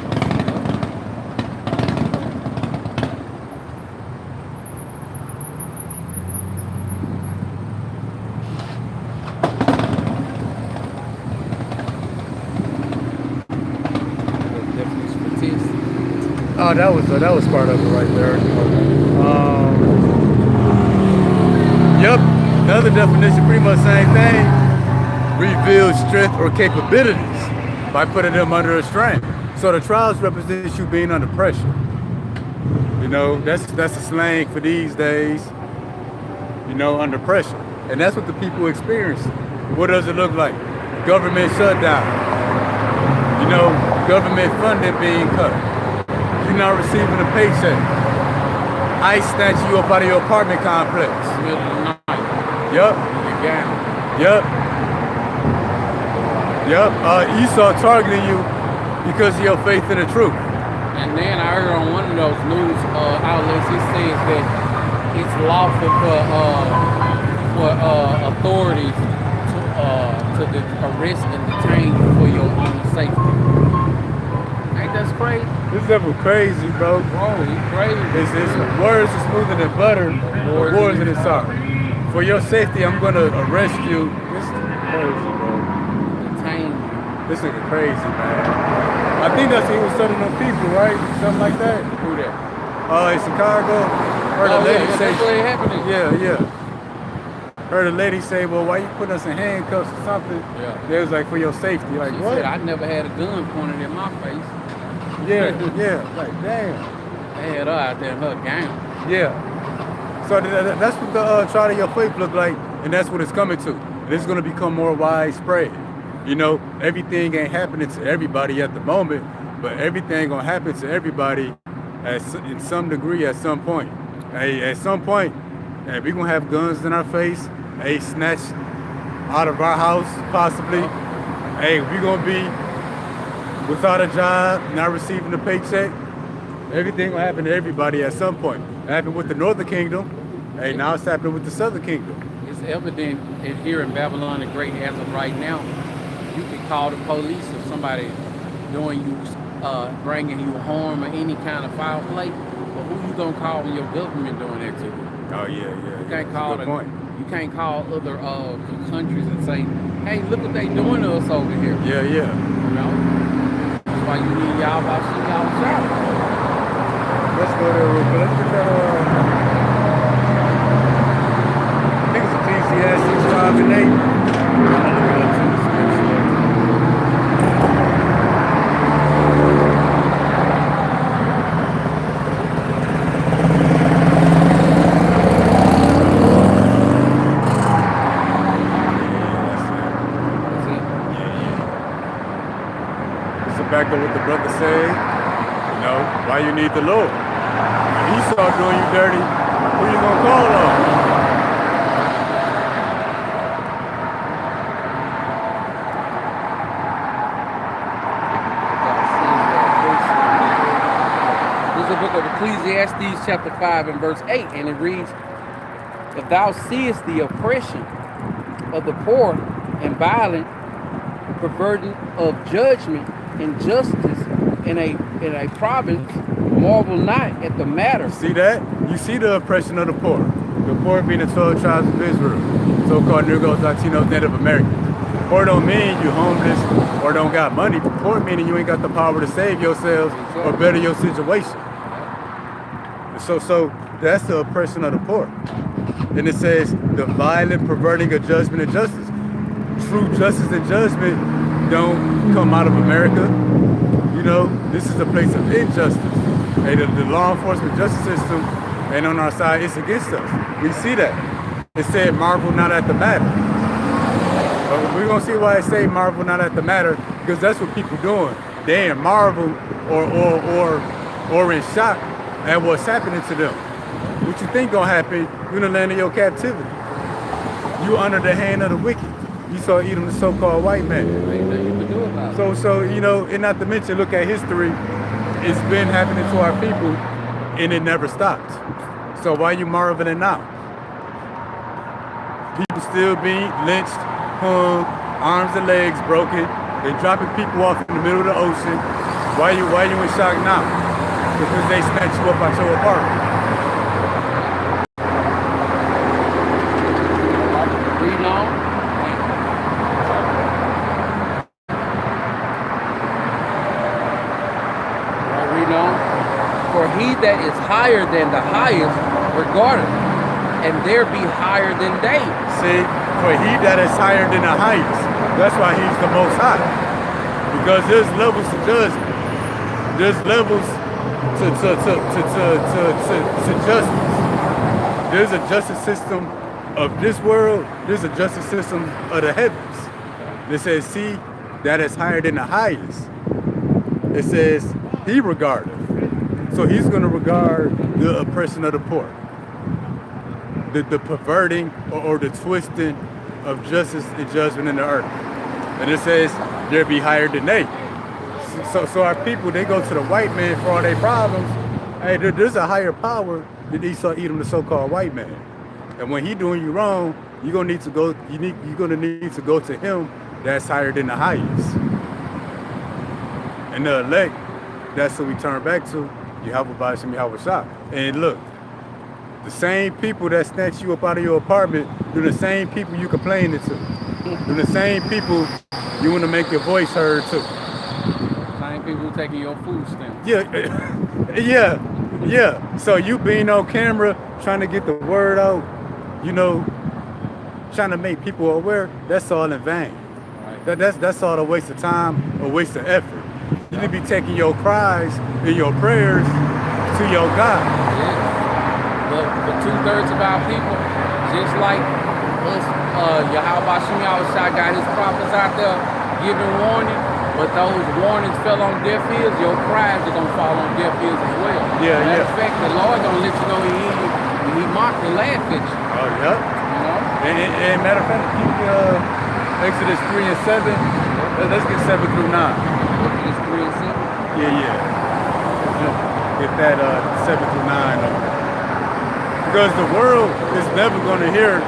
Oh, that was part of it right there. Yep. Another definition, pretty much same thing. Reveals strength or capabilities by putting them under a strain. So the trials represents you being under pressure. You know, that's a slang for these days. You know, under pressure, and that's what the people experience. What does it look like? Government shutdown. You know, government funding being cut. You're not receiving a paycheck. ICE snatching you up out of your apartment complex. Middle of the night. Yup. Your gown. Yup. Yup. Esau targeting you because of your faith in the truth. And then I heard on one of those news outlets, it says that it's lawful for authorities to arrest and detain you for your own safety. Ain't that crazy? This is ever crazy, bro. Bro, it's crazy. It's words are smoother than butter, wars in its heart. For your safety, I'm gonna arrest you. This is crazy, bro. Detain you. This nigga crazy, man. I think that's he was telling them people, right? Something like that. Who that? In Chicago. Heard a lady say, that's what happening. yeah. Heard a lady say, well, why you putting us in handcuffs or something? Yeah. They was like, for your safety. Like, She what? said, I never had a gun pointed in my face. Yeah. Like, damn. They had her out there in her gown. Yeah. So that's what the trial of your faith look like, and that's what it's coming to. This is going to become more widespread. You know, everything ain't happening to everybody at the moment, but everything gonna happen to everybody in some degree at some point. Hey, at some point, hey, we gonna have guns in our face. Hey, snatched out of our house possibly. Hey, we gonna be without a job, not receiving a paycheck. Everything gonna happen to everybody at some point. It happened with the Northern Kingdom. Hey, now it's happening with the Southern Kingdom. It's evident here in Babylon the Great as of right now. You can call the police if somebody doing you, bringing you harm or any kind of foul play. But who you gonna call when your government doing that to you? Oh yeah. You can't call you can't call other countries and say, hey, look what they doing to us over here. Yeah. You know? That's why you need y'all about to see y'all shop. Let's go there real quick. Let's get that, I think it's Ecclesiastes 5 and 8. I'm gonna look it up to the scripture. It's back to what the brother said. You know, why you need the Lord. When Esau doing you dirty, who you gonna call on? This is the book of Ecclesiastes chapter 5 and verse 8, and it reads, if thou seest the oppression of the poor and violent, perverting of judgment and justice in a province, marvel not at the matter. See that? You see the oppression of the poor. The poor being the 12 tribes of Israel, so-called Negroes, Latinos, Native Americans. Poor don't mean you homeless or don't got money. Poor meaning you ain't got the power to save yourselves or better your situation. So that's the oppression of the poor. And it says the violent perverting of judgment and justice. True justice and judgment don't come out of America. You know, this is a place of injustice. Hey, the law enforcement justice system ain't on our side, it's against us. We see that. It said marvel not at the matter. But we're gonna see why it say marvel not at the matter, because that's what people doing. They in marvel or in shock at what's happening to them. What you think gonna happen, you're in the land of your captivity. You under the hand of the wicked. You saw Edom, the so-called white man. Ain't nothing you can do about it. So you know, and not to mention, look at history. It's been happening to our people, and it never stopped. So why you marveling now? People still being lynched, hung, arms and legs broken. They dropping people off in the middle of the ocean. Why you in shock now? Because they snatched you up out your apartment. Reading on. Reading on. For he that is higher than the highest regardeth, and there be higher than they. See, for he that is higher than the highest, that's why he's the most high. Because there's levels to judgment. There's levels to justice. There's a justice system of this world. There's a justice system of the heavens. It says, see, that is higher than the highest. It says, he regardeth. So he's going to regard the oppression of the poor, the perverting or the twisting of justice and judgment in the earth. And it says, there be higher than they. So our people, they go to the white man for all their problems. Hey, there's a higher power than Esau, Edom, the so-called white man. And when he doing you wrong, you're gonna need to go. You're gonna need to go to him. That's higher than the highest. And the elect, that's who we turn back to. Yahweh Ba'ashem Yahweh Shah. And look, the same people that snatch you up out of your apartment, they're the same people you complaining to. They're the same people you want to make your voice heard to. Same people taking your food stamps. Yeah. So you being on camera, trying to get the word out, trying to make people aware, that's all in vain. Right. That's all a waste of time, a waste of effort. You need to be taking your cries and your prayers to your God. Yeah. But for 2/3 of our people, just like us, Yahweh Ba'ashem Yahweh Shah got his prophets out there giving warning, but those warnings fell on deaf ears, your cries are going to fall on deaf ears as well. Matter of fact, the Lord going to let you know he mocked and laughed at you. Oh, yeah. And matter of fact, keep Exodus 3 and 7. Let's get 7 through 9. Exodus 3 and 7? Yeah. Get that 7 through 9 over there. Because the world is never going to hear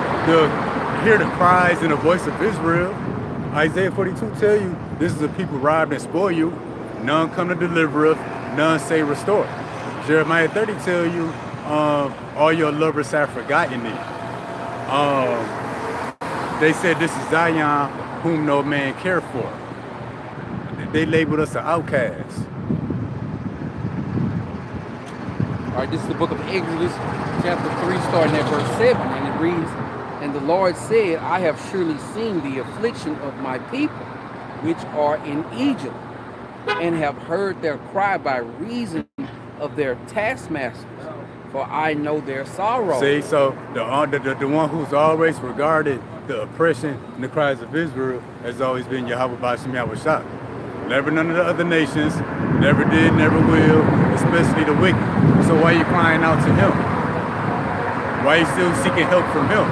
the cries and the voice of Israel. Isaiah 42 tell you, this is a people robbed and spoil you. None come to deliver us, none say restore. Jeremiah 30 tell you, all your lovers have forgotten thee. They said this is Zion, whom no man care for. They labeled us an outcast. All right, this is the book of Exodus, chapter 3, starting at verse 7, and it reads, and the Lord said, I have surely seen the affliction of my people, which are in Egypt, and have heard their cry by reason of their taskmasters, for I know their sorrow. See, so the one who's always regarded the oppression and the cries of Israel has always been Yahweh Ba'ashem Yahweh Shah. Never none of the other nations, never did, never will, especially the wicked. So why are you crying out to him? Why are you still seeking help from him?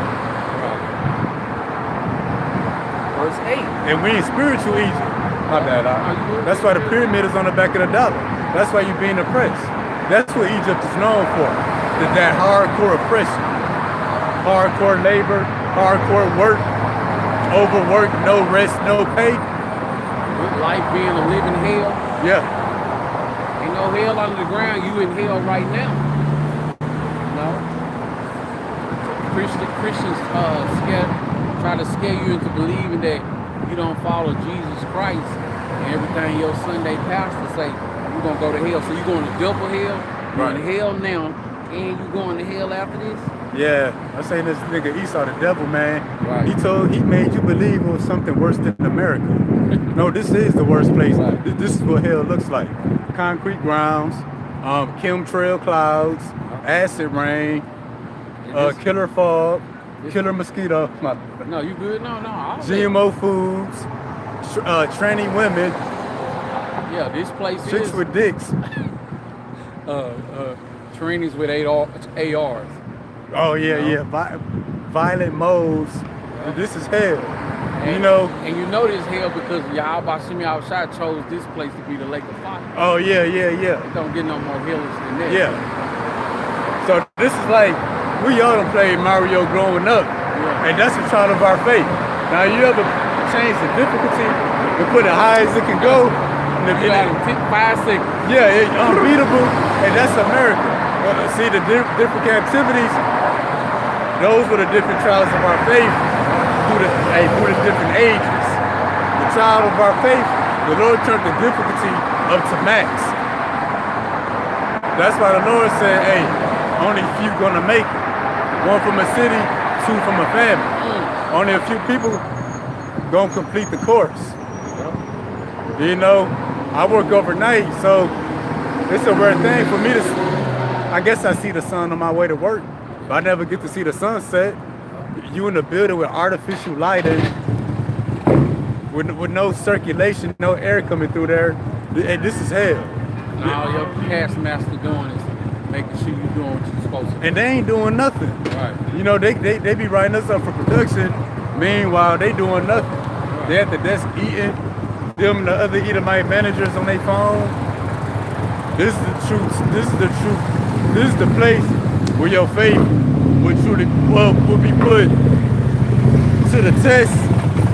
Verse 8. And we in spiritual Egypt. My bad. That's why the pyramid is on the back of the dollar. That's why you're being oppressed. That's what Egypt is known for. That hardcore oppression. Hardcore labor, hardcore work, overwork, no rest, no pay. With life being a living hell. Yeah. Ain't no hell under the ground, you in hell right now. No. Christians try to scare you into believing that you don't follow Jesus Christ and everything your Sunday pastor say, you're going to go to hell. So you're going to double hell, you're going to hell now, and you going to hell after this? Yeah, I say this nigga Esau the devil, man. Right. He made you believe it was something worse than America. No, this is the worst place. Right. This is what hell looks like. Concrete grounds, chemtrail clouds, acid rain, killer fog, killer mosquito. No, you good? No. GMO foods, tranny women. Yeah, this place chicks with dicks. Trainees with ARs. Oh yeah. Violent modes. This is hell. And you know this hell because Yahweh Ba'ashem Yahweh Shah chose this place to be the lake of fire. Oh yeah. It don't get no more hellish than that. Yeah. So this is like we all done played Mario growing up, and that's a trial of our faith. Now you ever change the difficulty and put it high as it can go? You got 5 seconds. Yeah, it's unbeatable, and that's America. See the different captivities. Those were the different trials of our faith through the different ages. The trial of our faith, the Lord turned the difficulty up to max. That's why the Lord said, hey, only few gonna make it. One from a city, two from a family. Only a few people gonna complete the course. You know, I work overnight, so it's a rare thing for me to, I guess I see the sun on my way to work, but I never get to see the sunset. You in the building with artificial lighting, with no circulation, no air coming through there. Hey, this is hell. And all your past master doing is making sure you're doing what you're supposed to do. And they ain't doing nothing. Right. You know, they be writing us up for production. Meanwhile, they doing nothing. They at the desk eating. Them and the other Edomite managers on their phone. This is the truth. This is the truth. This is the place where your faith will truly will be put to the test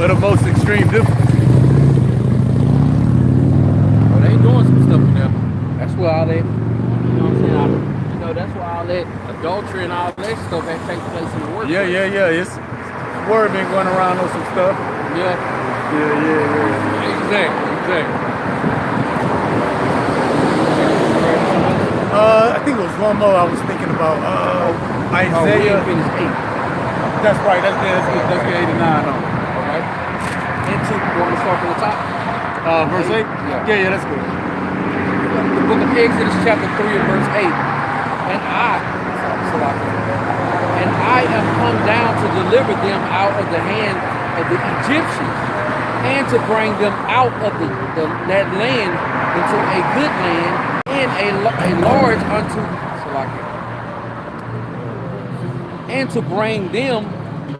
of the most extreme difficulty. Well, they doing some stuff in there. That's where all that, you know what I'm saying? You know, that's where all that adultery and all that stuff that takes place in the workplace. Yeah. It's word been going around on some stuff. Yeah. Exactly. I think it was one more I was thinking about. Isaiah. Oh, we finished 8. That's right. Let's get 8 and 9 on. Okay. Into, you want to start from the top? Verse 8? Yeah, that's good. The book of Exodus chapter 3 and verse 8. And I am come down to deliver them out of the hand of the Egyptians, and to bring them out of that land into a good land, and a large unto and to bring them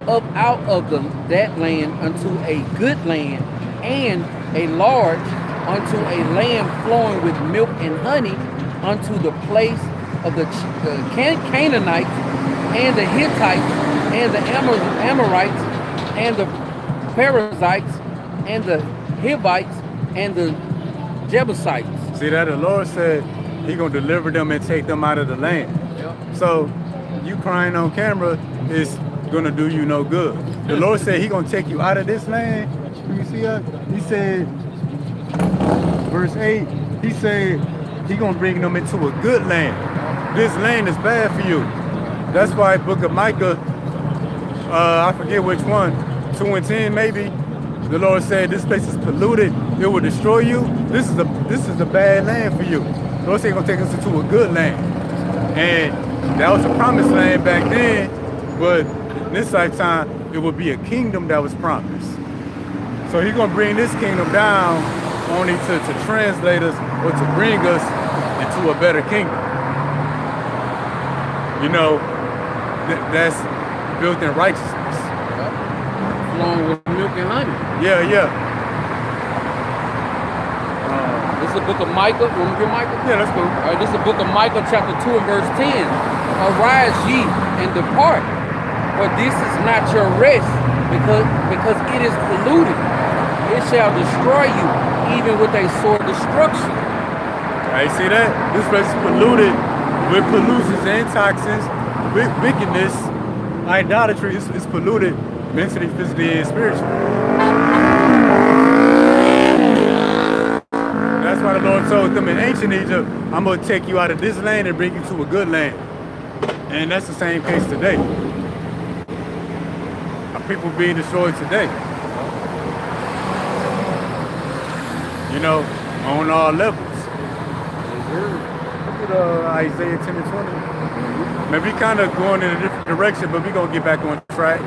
up out of that land unto a good land, and a large unto a land flowing with milk and honey, unto the place of the Canaanites, and the Hittites, and the Amorites, and the Perizzites, and the Hivites, and the Jebusites. See that? The Lord said He gonna deliver them and take them out of the land. Yep. So you crying on camera is gonna do you no good. The Lord said He gonna take you out of this land. You see that? He said, verse 8, He said He gonna bring them into a good land. This land is bad for you. That's why book of Micah, I forget which one, 2 and 10 maybe, the Lord said this place is polluted, it will destroy you. This is a bad land for you. The Lord said He's gonna take us into a good land. And that was a promised land back then, but in this lifetime, it will be a kingdom that was promised. So He's gonna bring this kingdom down only to translate us or to bring us into a better kingdom. You know, that's built in righteousness. Flowing with milk and honey. Yeah. This is the book of Micah. You want to get Micah? Yeah, let's go. All right, this is the book of Micah, chapter 2 and verse 10. Arise ye and depart, for this is not your rest, because it is polluted. It shall destroy you, even with a sore destruction. All right, see that? This place is polluted with pollutants and toxins, with wickedness, idolatry. It's polluted mentally, physically, and spiritually. That's why the Lord told them in ancient Egypt, I'm going to take you out of this land and bring you to a good land. And that's the same case today. Our people being destroyed today. You know, on all levels. Look at Isaiah 10 and 20. Maybe we kind of going in a different direction, but we're going to get back on track.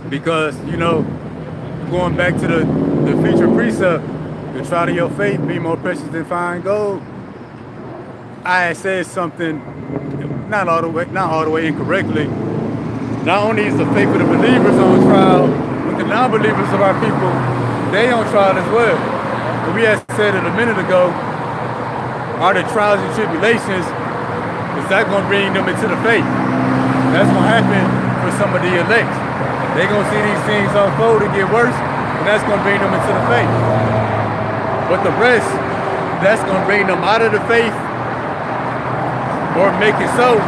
Because, you know, going back to the featured precept, the trial of your faith be more precious than fine gold. I had said something not all the way incorrectly. Not only is the faith of the believers on trial, but the non-believers of our people, they on trial as well. And we had said it a minute ago, are the trials and tribulations, is that going to bring them into the faith? That's going to happen for some of the elect. They're going to see these things unfold and get worse, and that's going to bring them into the faith. But the rest, that's going to bring them out of the faith, or make it so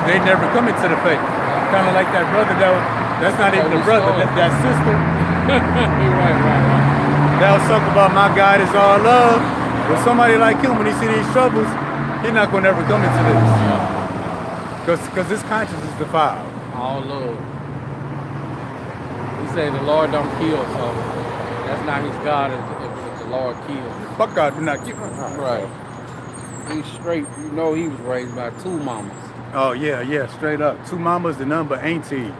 they never come into the faith. Kind of like that brother that's not even a brother, that sister. Right. Thou talk about my God is all love. But somebody like him, when he see these troubles, he's not gonna ever come into this. Because his conscience is defiled. All love. He say the Lord don't kill, so that's not his God if the Lord kills. Fuck God, do not kill. Right. He's straight. You know he was raised by 2 mamas. Oh yeah, straight up. 2 mamas and none but aunties.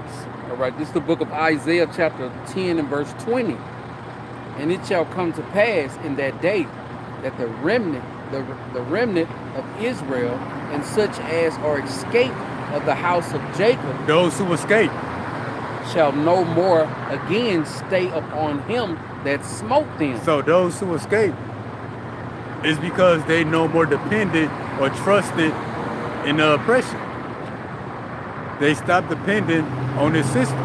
All right, this is the book of Isaiah chapter 10 and verse 20. And it shall come to pass in that day that the remnant of Israel and such as are escaped of the house of Jacob, Those who escape. shall no more again stay upon him that smote them. So those who escape is because they no more depended or trusted in the oppression. They stopped depending on this system.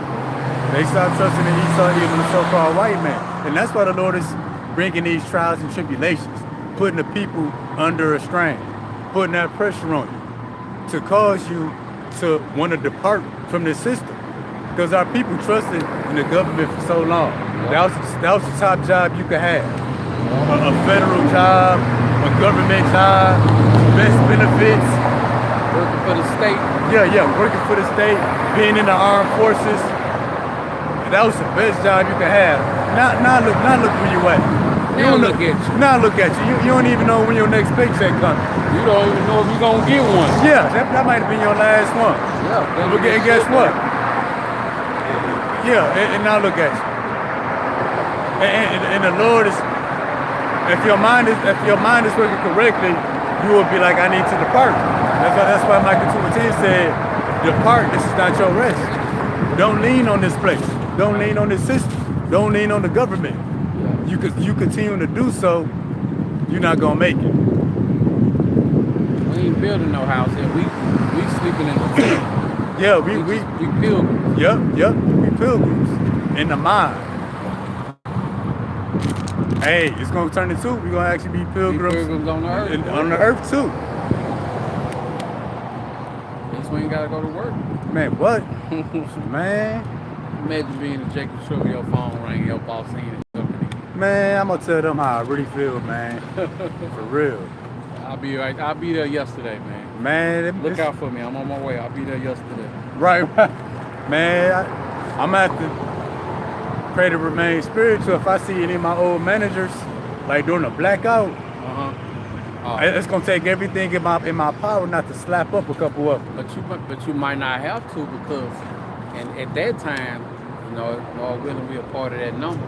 They stopped trusting in Esau, even the so-called white man. And that's why the Lord is bringing these trials and tribulations, putting the people under a strain, putting that pressure on you to cause you to want to depart from this system. Because our people trusted in the government for so long. That was the top job you could have. A federal job, a government job, best benefits. Working for the state. Yeah, working for the state, being in the armed forces. That was the best job you could have. Now look where you at. Now look at you. Now look at you. You don't even know when your next paycheck comes. You don't even know if you're going to get one. Yeah, that might have been your last one. Yeah. But guess what? Yeah, and now look at you. And the Lord is, if your mind is working correctly, you will be like, I need to depart. That's why Micah 2:10 said, depart, this is not your rest. Don't lean on this place. Don't lean on this system. Don't lean on the government. You continue to do so, you're not gonna make it. We ain't building no house here. We sleeping in the field. Yeah, we pilgrims. Yep, we pilgrims in the mind. Hey, it's gonna turn into we're gonna actually be pilgrims on the earth. On the earth too. At least we ain't gotta go to work. Man, what? Man. Imagine being a Jacob Trouble, your phone ring, your boss saying it. Man, I'm gonna tell them how I really feel, man. For real. I'll be there yesterday, man. Man, look out for me. I'm on my way. I'll be there yesterday. Right. Man, I'm gonna have to pray to remain spiritual. If I see any of my old managers like during a blackout, it's gonna take everything in my power not to slap up a couple of them. But you might not have to, because at that time, Lord willing, we a part of that number.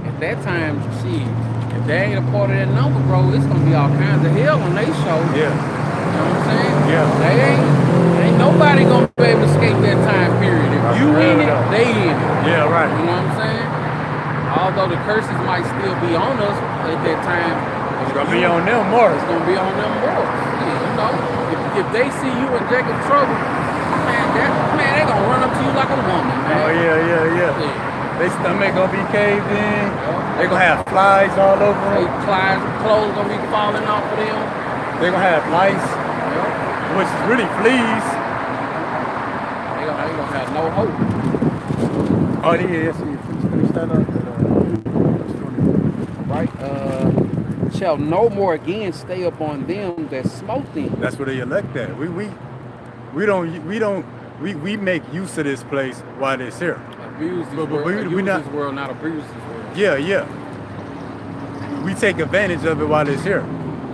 At that time, if they ain't a part of that number, bro, it's gonna be all kinds of hell on their show. Yeah. You know what I'm saying? Yeah. Ain't nobody gonna be able to escape that time period. If you in it, they in it. Yeah, right. You know what I'm saying? Although the curses might still be on us at that time, it's gonna be on them more. It's gonna be on them more. Yeah, if they see you in Jacob's trouble, man, they gonna run up to you like a woman, man. Oh yeah. They stomach gonna be caved in. They gonna have flies all over them. Clothes gonna be falling off of them. They gonna have lice, which is really fleas. They gonna have no hope. Oh yeah, finish that up. Right? Shall no more again stay upon them that smote them. That's where they elect at. We make use of this place while it's here. Abuse this world, not abuse this world. Yeah. We take advantage of it while it's here.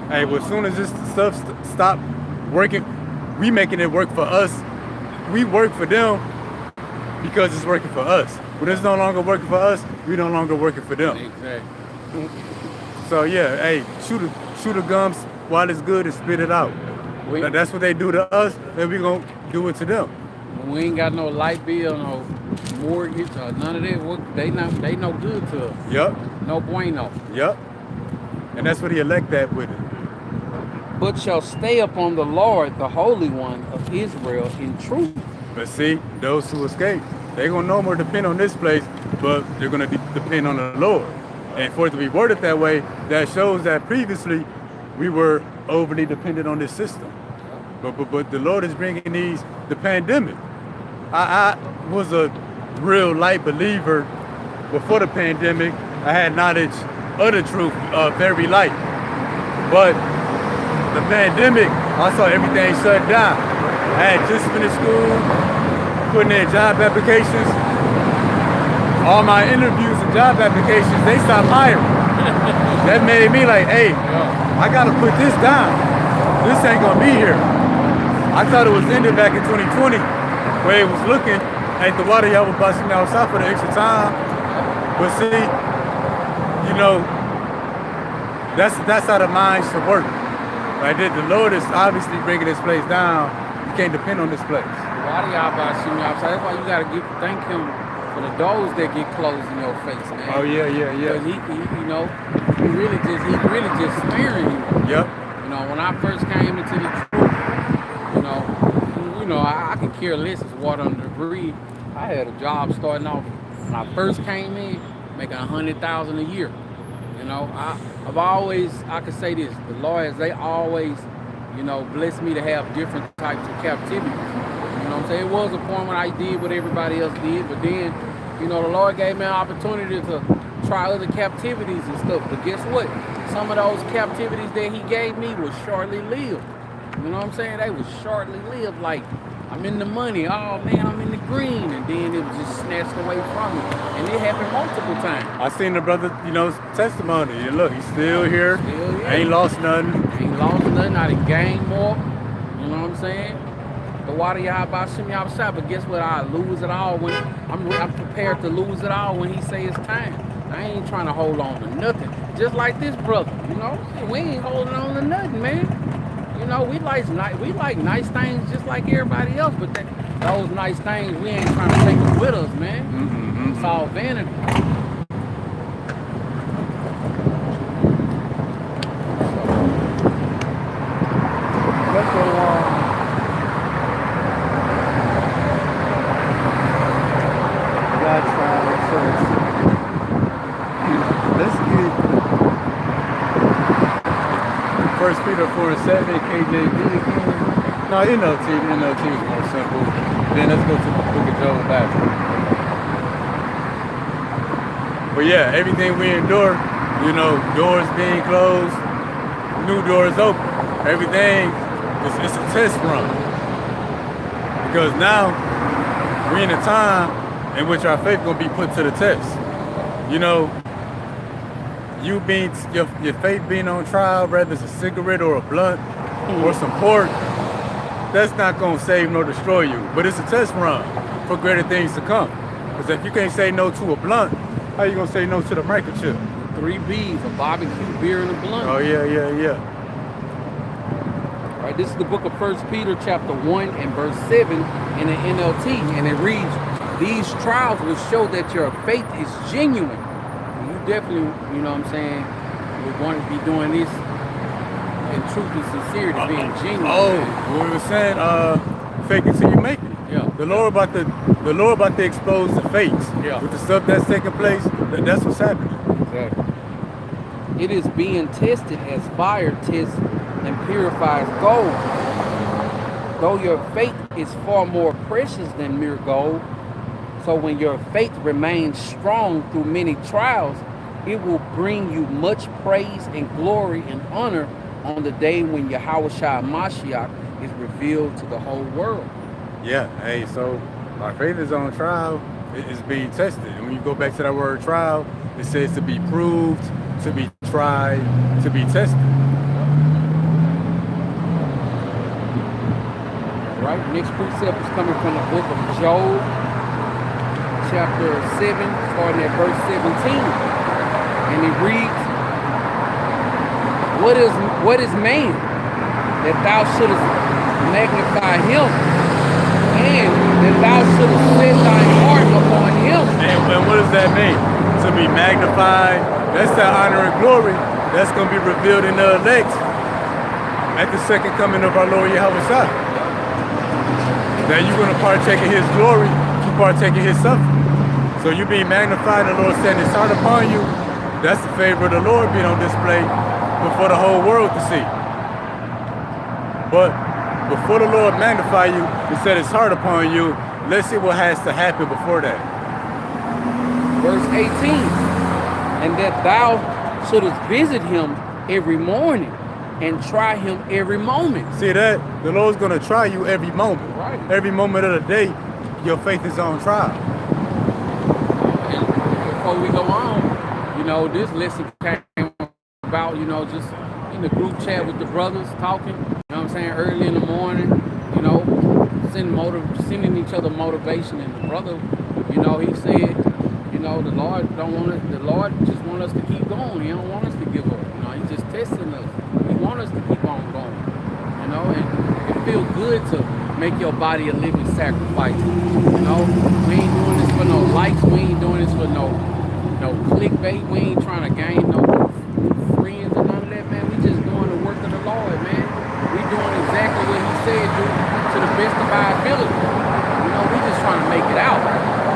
Hey, well, as soon as this stuff stop working, we making it work for us. We work for them because it's working for us. When it's no longer working for us, we no longer working for them. Exactly. So yeah, hey, chew the gums while it's good and spit it out. That's what they do to us, and we gonna do it to them. We ain't got no light bill, no mortgage, or none of that. They no good to us. Yep. No bueno. Yep. And that's what he elect at with it. But shall stay upon the Lord, the Holy One of Israel, in truth. But see, those who escape, they're gonna no more depend on this place, but they're gonna depend on the Lord. And for it to be worded that way, that shows that previously we were overly dependent on this system. But the Lord is bringing the pandemic. I was a real light believer before the pandemic. I had knowledge of the truth very light. But the pandemic, I saw everything shut down. I had just finished school, putting in job applications. All my interviews and job applications, they stopped hiring. That made me like, hey, I gotta put this down. This ain't gonna be here. I thought it was ending back in 2020, where it was looking at the water y'all was busting outside for the extra time. But see, you know, that's how the mind should work. Like the Lord is obviously bringing this place down. You can't depend on this place. Why do y'all about to see me outside? That's why you gotta thank him for the doors that get closed in your face, man. Oh yeah. Because he you know, he really just sparing you. Yep. You know, when I first came into the truth, you know, I could care less as water under the bridge. I had a job starting off when I first came in, making $100,000 a year. You know, I could say this, the lawyers, they always, you know, blessed me to have different types of captivities. You know what I'm saying? It was a point when I did what everybody else did, but then, you know, the Lord gave me an opportunity to try other captivities and stuff. But guess what? Some of those captivities that he gave me was shortly lived. You know what I'm saying? They was shortly lived. Like, I'm in the money. Oh, man, I'm in the green. And then it was just snatched away from me. And it happened multiple times. I seen the brother, you know, testimony. And look, he's still here. Still here. Ain't lost nothing. Ain't lost nothing. I done gained more. You know what I'm saying? The water y'all about to me outside, but guess what? I lose it all when I'm prepared to lose it all when he say it's time. I ain't trying to hold on to nothing. Just like this brother, you know, we ain't holding on to nothing, man. You know, we like nice things just like everybody else, but those nice things we ain't trying to take them with us, man. Mm-hmm. It's all vanity. Let's go along. God tried first. Let's get 1 Peter 4:7, KJV again. No, NLT was more simple. Then let's go to the book of Job after. But yeah, everything we endure, you know, doors being closed, new doors open. Everything, it's a test run. Because now, we're in a time in which our faith gonna be put to the test. You know, your faith being on trial, whether it's a cigarette or a blunt or some pork, that's not gonna save nor destroy you. But it's a test run for greater things to come. Because if you can't say no to a blunt, how you gonna say no to the microchip? 3 B's, a barbecue, beer, and a blunt. Oh yeah. Right, this is the book of 1 Peter chapter 1 and verse 7 in the NLT, and it reads, "These trials will show that your faith is genuine." And you definitely, you know what I'm saying, would want to be doing this in truth and sincerity, being genuine. Oh, what we were saying, fake it till you make it. Yeah. The Lord about to expose the fakes. Yeah. With the stuff that's taking place, that's what's happening. Exactly. It is being tested as fire tests and purifies gold. Though your faith is far more precious than mere gold, so when your faith remains strong through many trials, it will bring you much praise and glory and honor on the day when Yahushua Mashiach is revealed to the whole world. Yeah, hey, so our faith is on trial, it's being tested. And when you go back to that word trial, it says to be proved, to be tried, to be tested. Right, next precept is coming from the book of Job, chapter 7, starting at verse 17. And it reads, What is man that thou shouldest magnify him, and that thou shouldest set thine heart upon him? And what does that mean? To be magnified, that's the honor and glory that's going to be revealed in the elect at the second coming of our Lord Yahushua. That you're going to partake in his glory, you partake in his suffering. So you being magnified, the Lord setting his heart upon you, that's the favor of the Lord being on display before the whole world to see. But before the Lord magnify you and set his heart upon you, let's see what has to happen before that. Verse 18, and that thou should visit him every morning and try him every moment. See that? The Lord's gonna try you every moment. Right. Every moment of the day, your faith is on trial. And before we go on, this lesson came about, just in the group chat with the brothers talking, early in the morning, sending each other motivation. And the brother, he said, the Lord the Lord just want us to keep going. He don't want us to give up. He's just testing us. He want us to keep on going. And it feels good to make your body a living sacrifice. We ain't doing this for no likes. We ain't doing this for no clickbait. We ain't trying to gain no friends or none of that, man. We just doing the work of the Lord, man. We doing exactly what he said, do to the best of our ability. We just trying to make it out.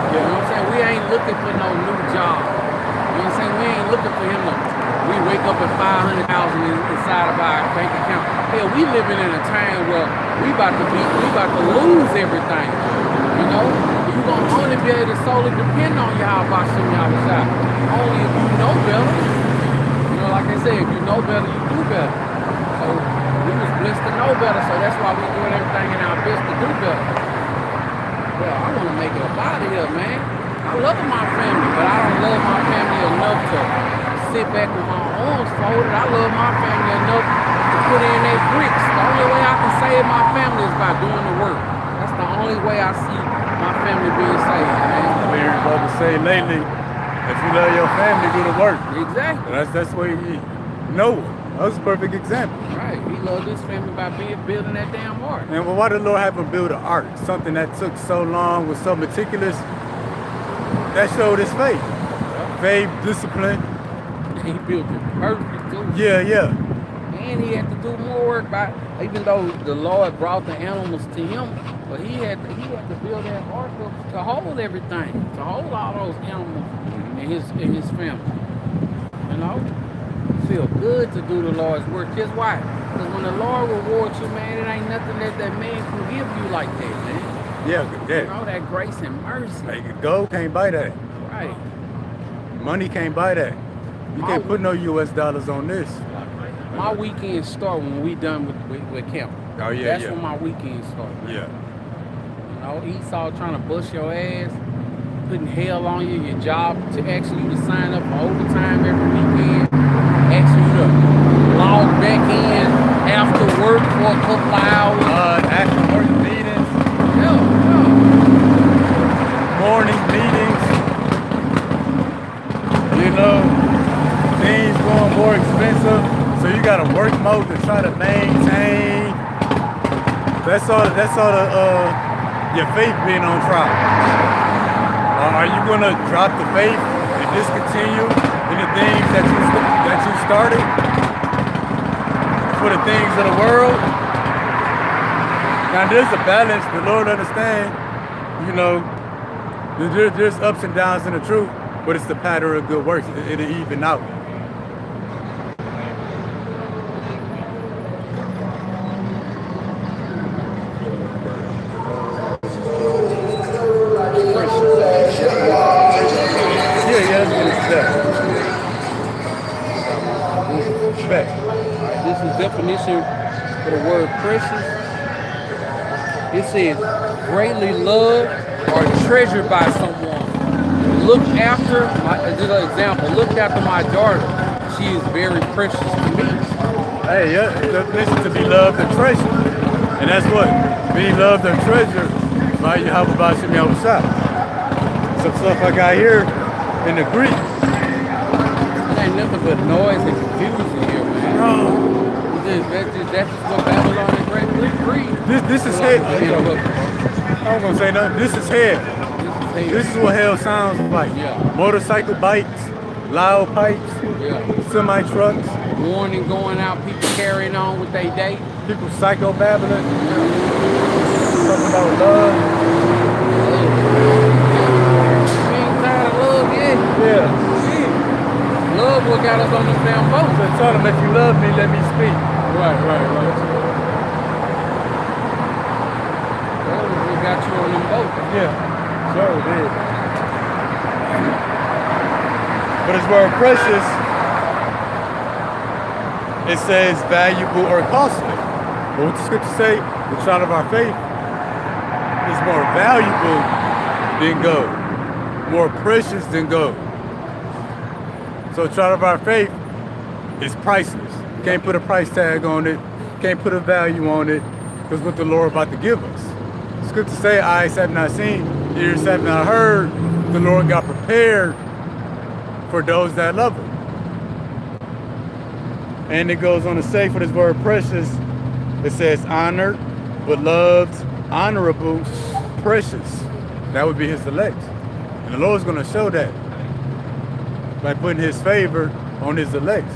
You know what I'm saying? We ain't looking for no new job. You know what I'm saying? We ain't looking for him to, we wake up at 500,000 inside of our bank account. Hell, we living in a time where we about to lose everything. You gonna only be able to solely depend on Yahweh Shem Yahushua. Only if you know better. Like I said, if you know better, you do better. So we was blessed to know better, so that's why we doing everything in our best to do better. Well, I want to make it up out of here, man. I love my family, but I don't love my family enough to sit back with my arms folded. I love my family enough to put in their bricks. The only way I can save my family is by doing the work. That's the only way I see my family being saved, man. I've been hearing brothers say lately, if you love your family, do the work. Exactly. That's the way Noah. That was a perfect example. Right. He loved his family by building that damn ark. And why did the Lord have him build an ark? Something that took so long, was so meticulous. That showed his faith. Faith, discipline. He built it perfect too. Yeah. And he had to do more work even though the Lord brought the animals to him, but he had to build that ark to hold everything, to hold all those animals in his family. Feel good to do the Lord's work. Just why? Because when the Lord rewards you, man, it ain't nothing that man can give you like that, man. Yeah. That grace and mercy. Like gold can't buy that. Right. Money can't buy that. You can't put no US dollars on this. My weekends start when we done with camp. Oh yeah. That's when my weekends start. Man. Yeah. Esau trying to bust your ass, putting hell on you, your job, to asking you to sign up for overtime every weekend, asking you to log back in after work for a couple of hours. After work meetings. Yeah. Morning meetings. Things going more expensive, so you got to work mode to try to maintain. That's all your faith being on trial. Are you gonna drop the faith and discontinue in the things that you started for the things of the world? Now there's a balance. The Lord understands. There's ups and downs in the truth, but it's the pattern of good works. It'll even out. This is definition for the word precious. It says greatly loved or treasured by someone. Look after this is an example. Look after my daughter. She is very precious to me. Hey, yeah, it's a definition to be loved and treasured. And that's what being loved and treasured by Yahweh Shem Yahushua. Some stuff I got here in the Greek. Ain't nothing but noise and confusion here, man. Bro. That's just what Babylon and Great Greek. This is hell. I was gonna say nothing. This is hell. This is what hell sounds like. Yeah. Motorcycle bikes, loud pipes, semi trucks. Warning going out, people carrying on with their day. People psycho babbling. Talking about love. We ain't tired of love yet. Yeah. Love what got us on this damn boat. So tell them, if you love me, let me speak. Right. Well, we got you on them boat. Yeah, sure did. But it's word precious. it says valuable or costly. But what the scripture say, the trial of our faith is more valuable than gold, more precious than gold. So the trial of our faith is priceless. Can't put a price tag on it, can't put a value on it, because what the Lord about to give us. The scripture say, eyes have not seen, ears have not heard, the Lord got prepared for those that love him. And it goes on to say, for this word precious, it says honored, beloved, honorable, precious. That would be his elect. And the Lord's going to show that by putting his favor on his elect.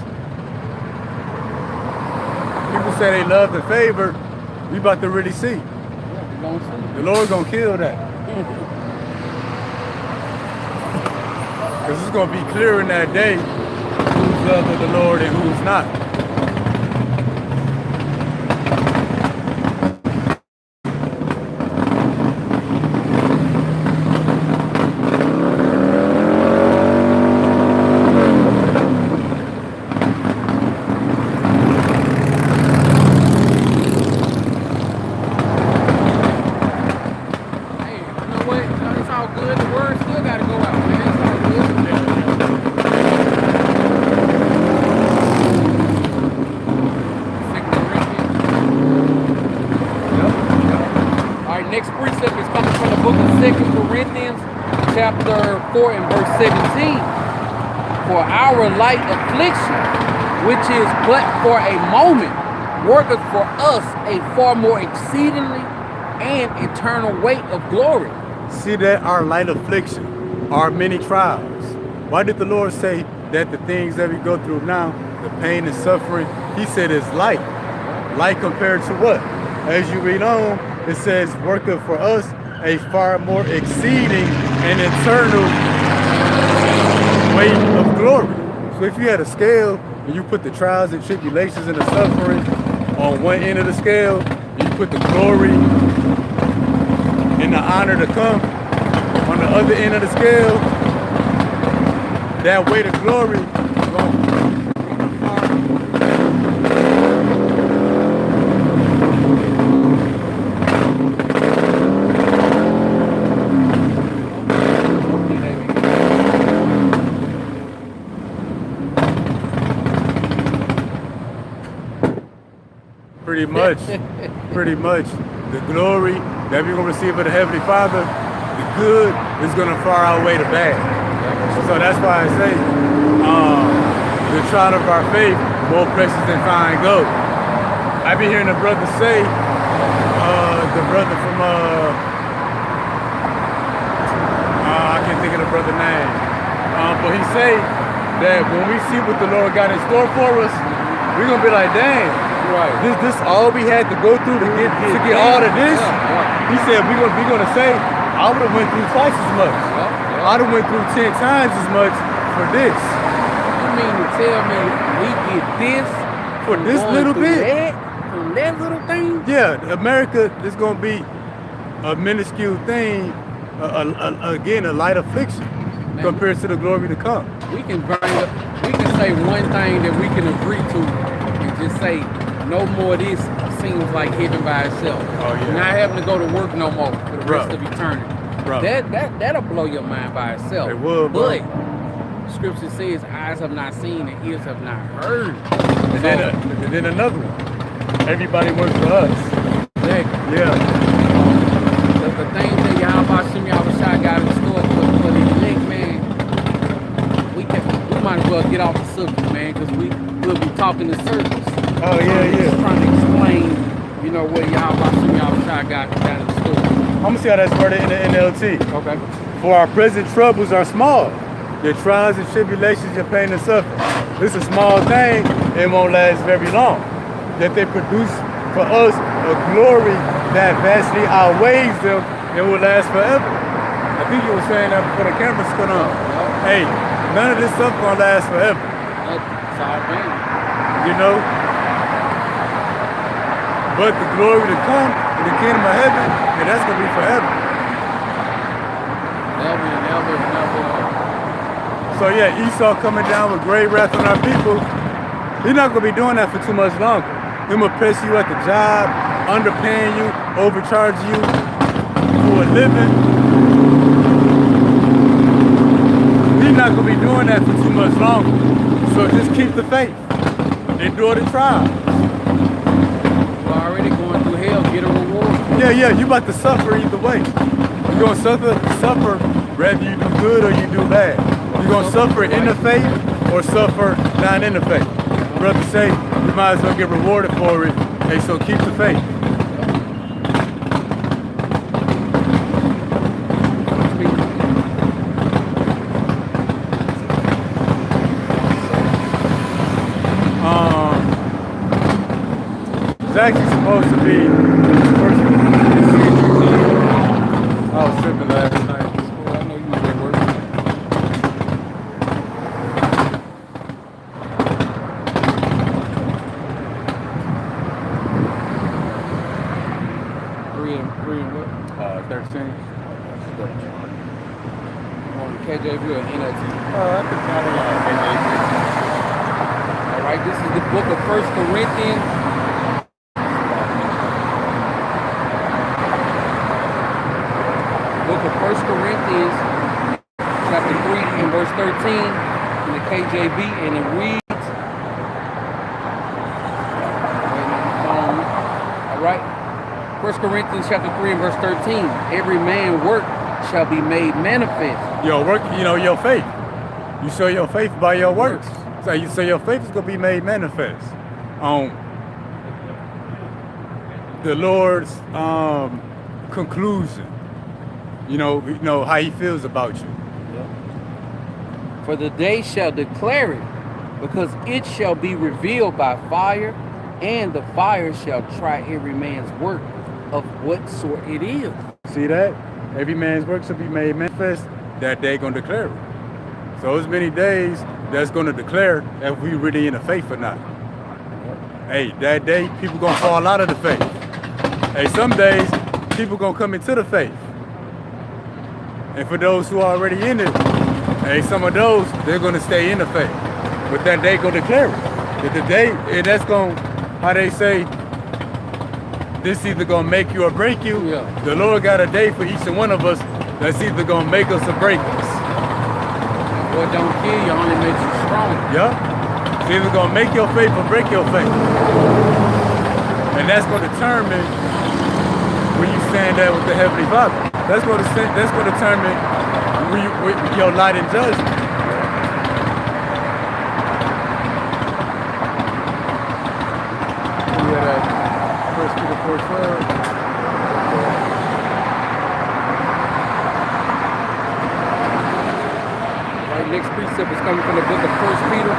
People say they love the favor, we about to really see. The Lord's going to kill that. Because it's going to be clear in that day who's loved of the Lord and who's not. Next precept is coming from the book of 2 Corinthians, chapter 4 and verse 17. For our light affliction, which is but for a moment, worketh for us a far more exceedingly and eternal weight of glory. See that our light affliction, our many trials. Why did the Lord say that the things that we go through now, the pain and suffering, he said is light. Light compared to what? As you read on, it says, worketh for us a far more exceeding and eternal weight of glory. So if you had a scale and you put the trials and tribulations and the suffering on one end of the scale, and you put the glory and the honor to come on the other end of the scale, that weight of glory is going to pretty much the glory that we're going to receive of the Heavenly Father, the good is going to far outweigh the bad. So that's why I say the trial of our faith more precious than fine gold. I be hearing the brother say, the brother from I can't think of the brother's name, but he say that when we see what the Lord got in store for us, we're gonna be like, dang. Right. This all we had to go through to get all of this. He said we're gonna say I would have went through twice as much. I'd have went through 10 times as much for this. You mean to tell me we get this for this little bit? From that little thing? Yeah, America is gonna be a minuscule thing, again a light affliction compared to the glory to come. We can say one thing that we can agree to and just say no more of this seems like heaven by itself. Oh, yeah. Not having to go to work no more for the rest of eternity. That'll blow your mind by itself. It will, but scripture says eyes have not seen and ears have not heard. And then another one. Everybody works for us. Exactly. Yeah. The things that Yahweh Shai got in store for the elect, man, we might as well get off the subject, man, because we'll be talking in circles. Oh, yeah. Trying to explain, what Yahweh Shai got in store. I'm going to see how that's worded in the NLT. Okay. For our present troubles are small. Your trials and tribulations, your pain and suffering. This is a small thing, it won't last very long. That they produce for us a glory that vastly outweighs them and will last forever. I think you were saying that before the cameras cut on. Hey, none of this stuff gonna last forever. That's all been. But the glory to come in the kingdom of heaven, and that's gonna be forever. Never. So yeah, Esau coming down with great wrath on our people. He's not gonna be doing that for too much longer. Him oppress you at the job, underpaying you, overcharge you for a living. He's not gonna be doing that for too much longer. So just keep the faith. Endure the trials. You're already going through hell, get a reward. Yeah, you about to suffer either way. You're gonna suffer whether you do good or you do bad. You're gonna suffer in the faith or suffer not in the faith. Brother say you might as well get rewarded for it. Hey, so keep the faith. It's actually supposed to be first. I was tripping last night. I know you was at work. Three and what? 13. On KJV or NLT? I think KJV. All right, this is the book of 1 Corinthians. Book of 1 Corinthians, chapter 3 and verse 13 in the KJV, and it reads, all right, 1 Corinthians chapter 3 and verse 13, every man's work shall be made manifest. Your work, your faith. You show your faith by your works. So your faith is gonna be made manifest on the Lord's conclusion. You know how he feels about you. For the day shall declare it, because it shall be revealed by fire, and the fire shall try every man's work of what sort it is. See that? Every man's work shall be made manifest. That day gonna declare it. So as many days that's gonna declare if we really in the faith or not. Hey, that day people gonna fall out of the faith. Hey, some days people gonna come into the faith. And for those who are already in it, hey, some of those, they're going to stay in the faith. But that day going to declare it. That the day, and that's going, how they say, this either going to make you or break you. Yeah. The Lord got a day for each and one of us that's either going to make us or break us. What don't kill you only makes you strong. Yeah. It's either going to make your faith or break your faith. And that's going to determine where you stand at with the Heavenly Father. That's going to determine your light in judgment. Yeah, 1 Peter 4:12. Right, next precept is coming from the book of 1 Peter,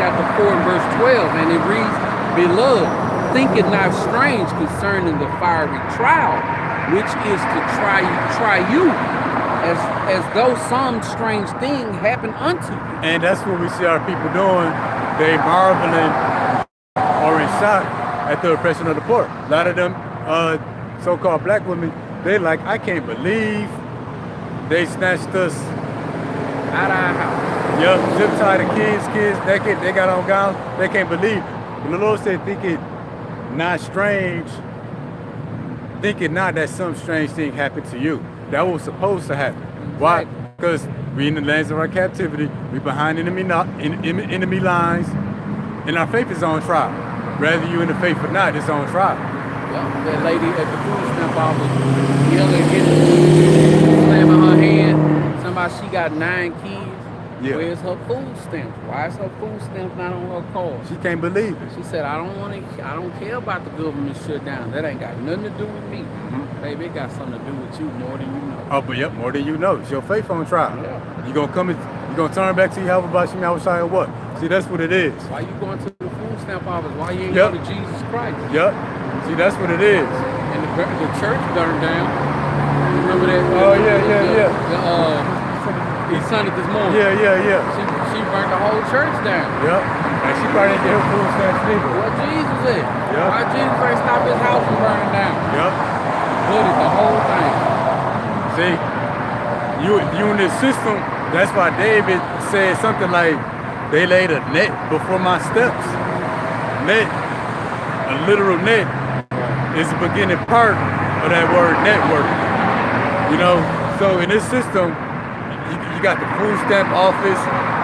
chapter 4 and verse 12, and it reads, Beloved, think it not strange concerning the fiery trial, which is to try you, as though some strange thing happened unto you. And that's what we see our people doing. They marveling or in shock at the oppression of the poor. A lot of them so-called black women, they like, I can't believe they snatched us Out of our house. Yup, zip tie the kids naked, they got on gowns, they can't believe it. And the Lord said, think it not strange, think it not that some strange thing happened to you. That was supposed to happen. Why? Because we in the lands of our captivity, we behind enemy lines, and our faith is on trial. Whether you in the faith or not, it's on trial. Yeah, that lady at the food stamp office yelling, slamming her hand. Somebody, she got 9 kids. Yeah. Where's her food stamp? Why is her food stamp not on her card? She can't believe it. She said, I don't care about the government shutdown. That ain't got nothing to do with me. Mm-hmm. Baby, it got something to do with you more than you know. Oh, but yep, more than you know. It's your faith on trial. Yeah. You gonna turn back to Yahweh Bashim Yahushua or what? See, that's what it is. Why you going to the food stamp office? Why you ain't Yep. go to Jesus Christ? Yep. See, that's what it is. And the church burned down. Remember that? Oh, yeah. He sent it this morning. Yeah. She burnt the whole church down. Yep. And she probably didn't get her food stamps neither. What Jesus is? Yeah. Why Jesus ain't stop his house from burning down? Yep. Blooded the whole thing. See, you in this system, that's why David said something like, they laid a net before my steps. net, a literal net, is the beginning part of that word network. You know, so in this system, you got the food stamp office,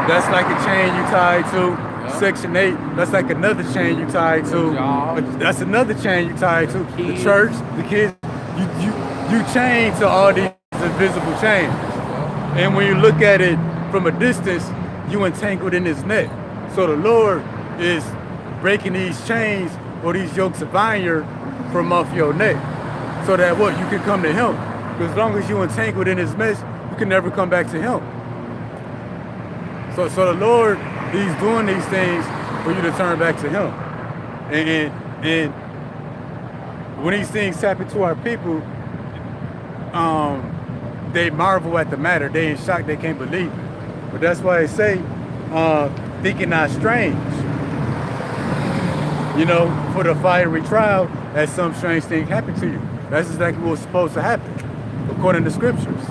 that's like a chain you tie to. Section 8, that's like another chain you tie to. That's another chain you tie to. The church, the kids, you chain to all these invisible chains. And when you look at it from a distance, you entangled in this net. So the Lord is breaking these chains or these yokes of iron from off your neck. So that what? You can come to him. Because as long as you entangled in his mess, you can never come back to him. So the Lord, he's doing these things for you to turn back to him. And when these things happen to our people, they marvel at the matter. They in shock, they can't believe it. But that's why they say, thinking not strange. You know, for the fiery trial, that some strange thing happened to you. That's exactly what's supposed to happen, according to scriptures.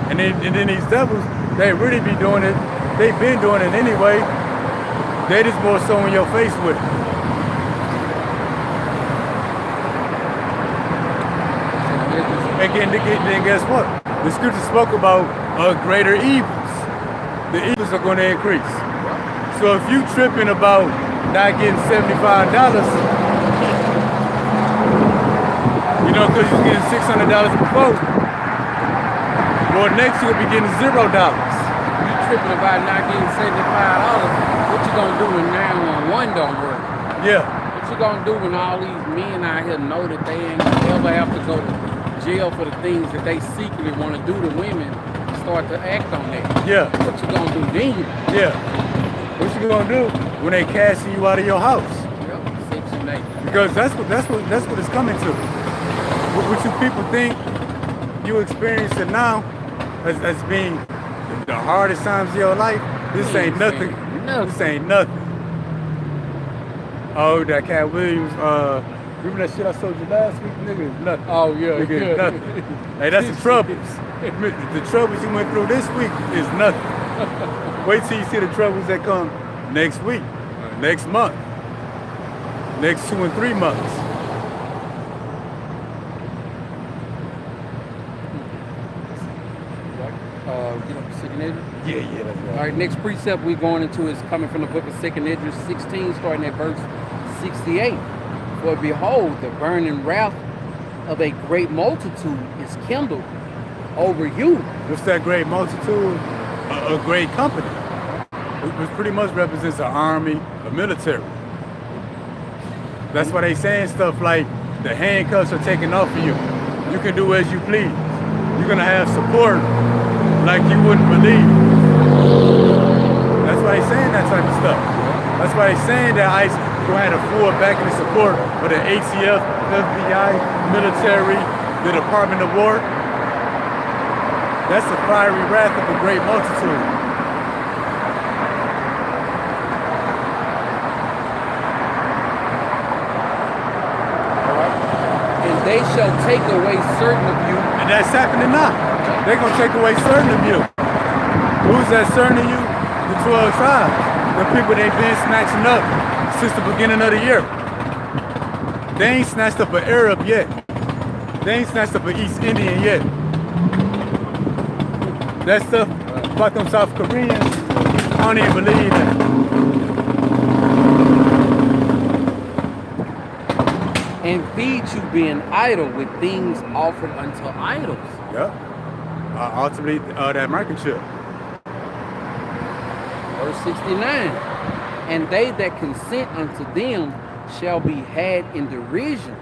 And then these devils, they really be doing it. They've been doing it anyway. They just more so in your face with it. And then guess what? The scripture spoke about greater evils. The evils are going to increase. So if you tripping about not getting $75, you know, because you're getting $600 before, well, next you'll be getting $0. You tripping about not getting $75. What you gonna do when 911 don't work? Yeah. What you gonna do when all these men out here know that they ain't gonna ever have to go to jail for the things that they secretly want to do to women? Start to act on that. Yeah. What you gonna do then? Yeah. What you gonna do when they casting you out of your house? Yep. Section 8. Because that's what it's coming to. What you people think you experience it now as being the hardest times of your life, this ain't nothing. This ain't nothing. Oh, that Cat Williams, remember that shit I told you last week? Nigga, it's nothing. Oh, yeah. Nigga, it's nothing. Hey, that's the troubles. The troubles you went through this week is nothing. Wait till you see the troubles that come next week, next month, next 2 and 3 months. Yeah, that's right. All right, next precept we're going into is coming from the book of 2nd Esdras 16, starting at verse 68. For behold, the burning wrath of a great multitude is kindled over you. What's that great multitude? A great company, which pretty much represents an army, a military. That's why they saying stuff like the handcuffs are taken off of you. You can do as you please. You're gonna have support like you wouldn't believe. That's why they're saying that type of stuff. That's why they're saying that ICE gonna have a full backing and support of the ATF, FBI, military, the Department of War. That's the fiery wrath of a great multitude. And they shall take away certain of you. And that's happening now. They're gonna take away certain of you. Who's that certain of you? The 12 tribes. The people they've been snatching up since the beginning of the year. They ain't snatched up an Arab yet. They ain't snatched up an East Indian yet. That stuff about them South Koreans, I don't even believe that. And feed you being idle with things offered unto idols. Yep. Ultimately, that microchip. Verse 69. And they that consent unto them shall be had in derision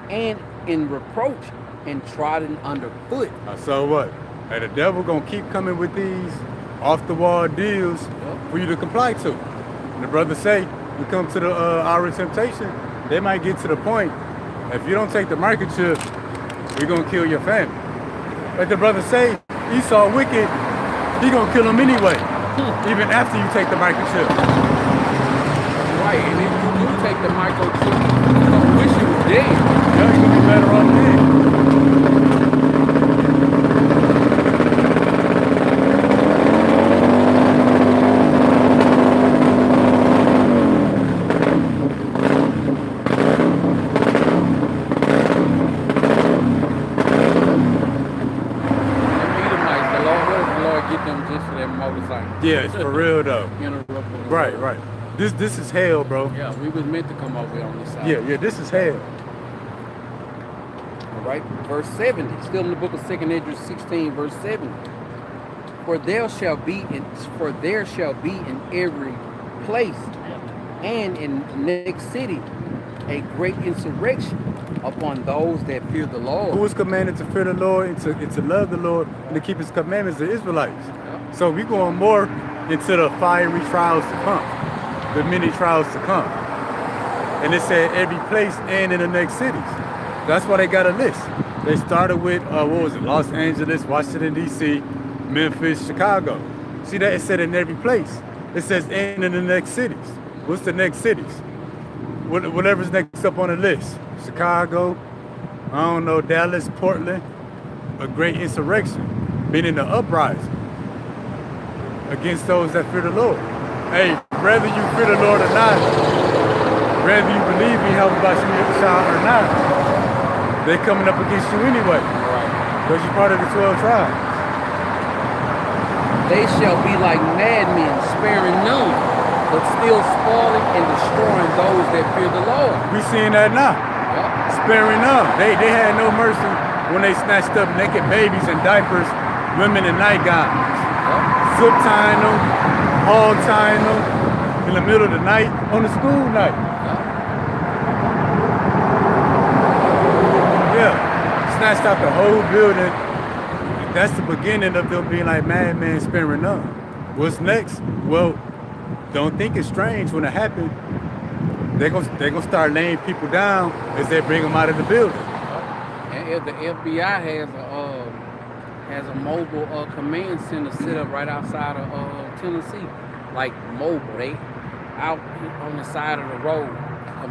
and in reproach and trodden underfoot. So what? Hey, the devil gonna keep coming with these off-the-wall deals for you to comply to. And the brothers say, you come to the hour of temptation, they might get to the point, if you don't take the microchip, we're gonna kill your family. But the brothers say, Esau wicked, he gonna kill him anyway, even after you take the microchip. Right, and if you do take the microchip, you're gonna wish you was dead. Yeah, you're gonna be better off dead. is, for real though. Interrupted. Right, right. This is hell, bro. Yeah, we was meant to come over here on this side. Yeah, this is hell. All right, verse 70, still in the book of 2 Esdras 16, verse 70. For there shall be in every place and in the next city a great insurrection upon those that fear the Lord. Who is commanded to fear the Lord and to love the Lord and to keep his commandments, the Israelites. Yeah. So we're going more into the fiery trials to come, the many trials to come. And it said every place and in the next cities. That's why they got a list. They started with, Los Angeles, Washington, D.C., Memphis, Chicago. See that? It said in every place. It says and in the next cities. What's the next cities? Whatever's next up on the list. Chicago, I don't know, Dallas, Portland. A great insurrection, meaning the uprising against those that fear the Lord. Hey, whether you fear the Lord or not, whether you believe in help about your child or not, they coming up against you anyway. Right. Because you're part of the 12 tribes. They shall be like madmen, sparing none, but still spoiling and destroying those that fear the Lord. We seeing that now. Yeah. Sparing none. They had no mercy when they snatched up naked babies in diapers, women in nightgowns. Yeah. Zip tying them, hog tying them in the middle of the night on the school night. Yeah, snatched out the whole building. That's the beginning of them being like madman sparing none. What's next? Well, don't think it's strange when it happened. They're gonna start laying people down as they bring them out of the building. And if the FBI has a mobile command center set up right outside of Tennessee, like mobile, they out on the side of the road, a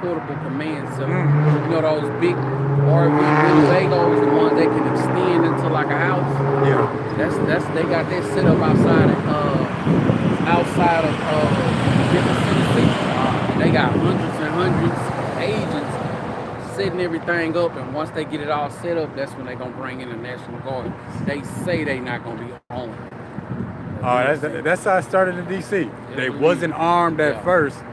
portable command center. You know those big RV Winnebagos, the ones that can extend into like a house. Yeah. That's they got that set up outside of Tennessee. They got hundreds and hundreds of agents setting everything up, and once they get it all set up, that's when they're gonna bring in the National Guard. They say they not gonna be on. That's how it started in D.C. They wasn't armed at first,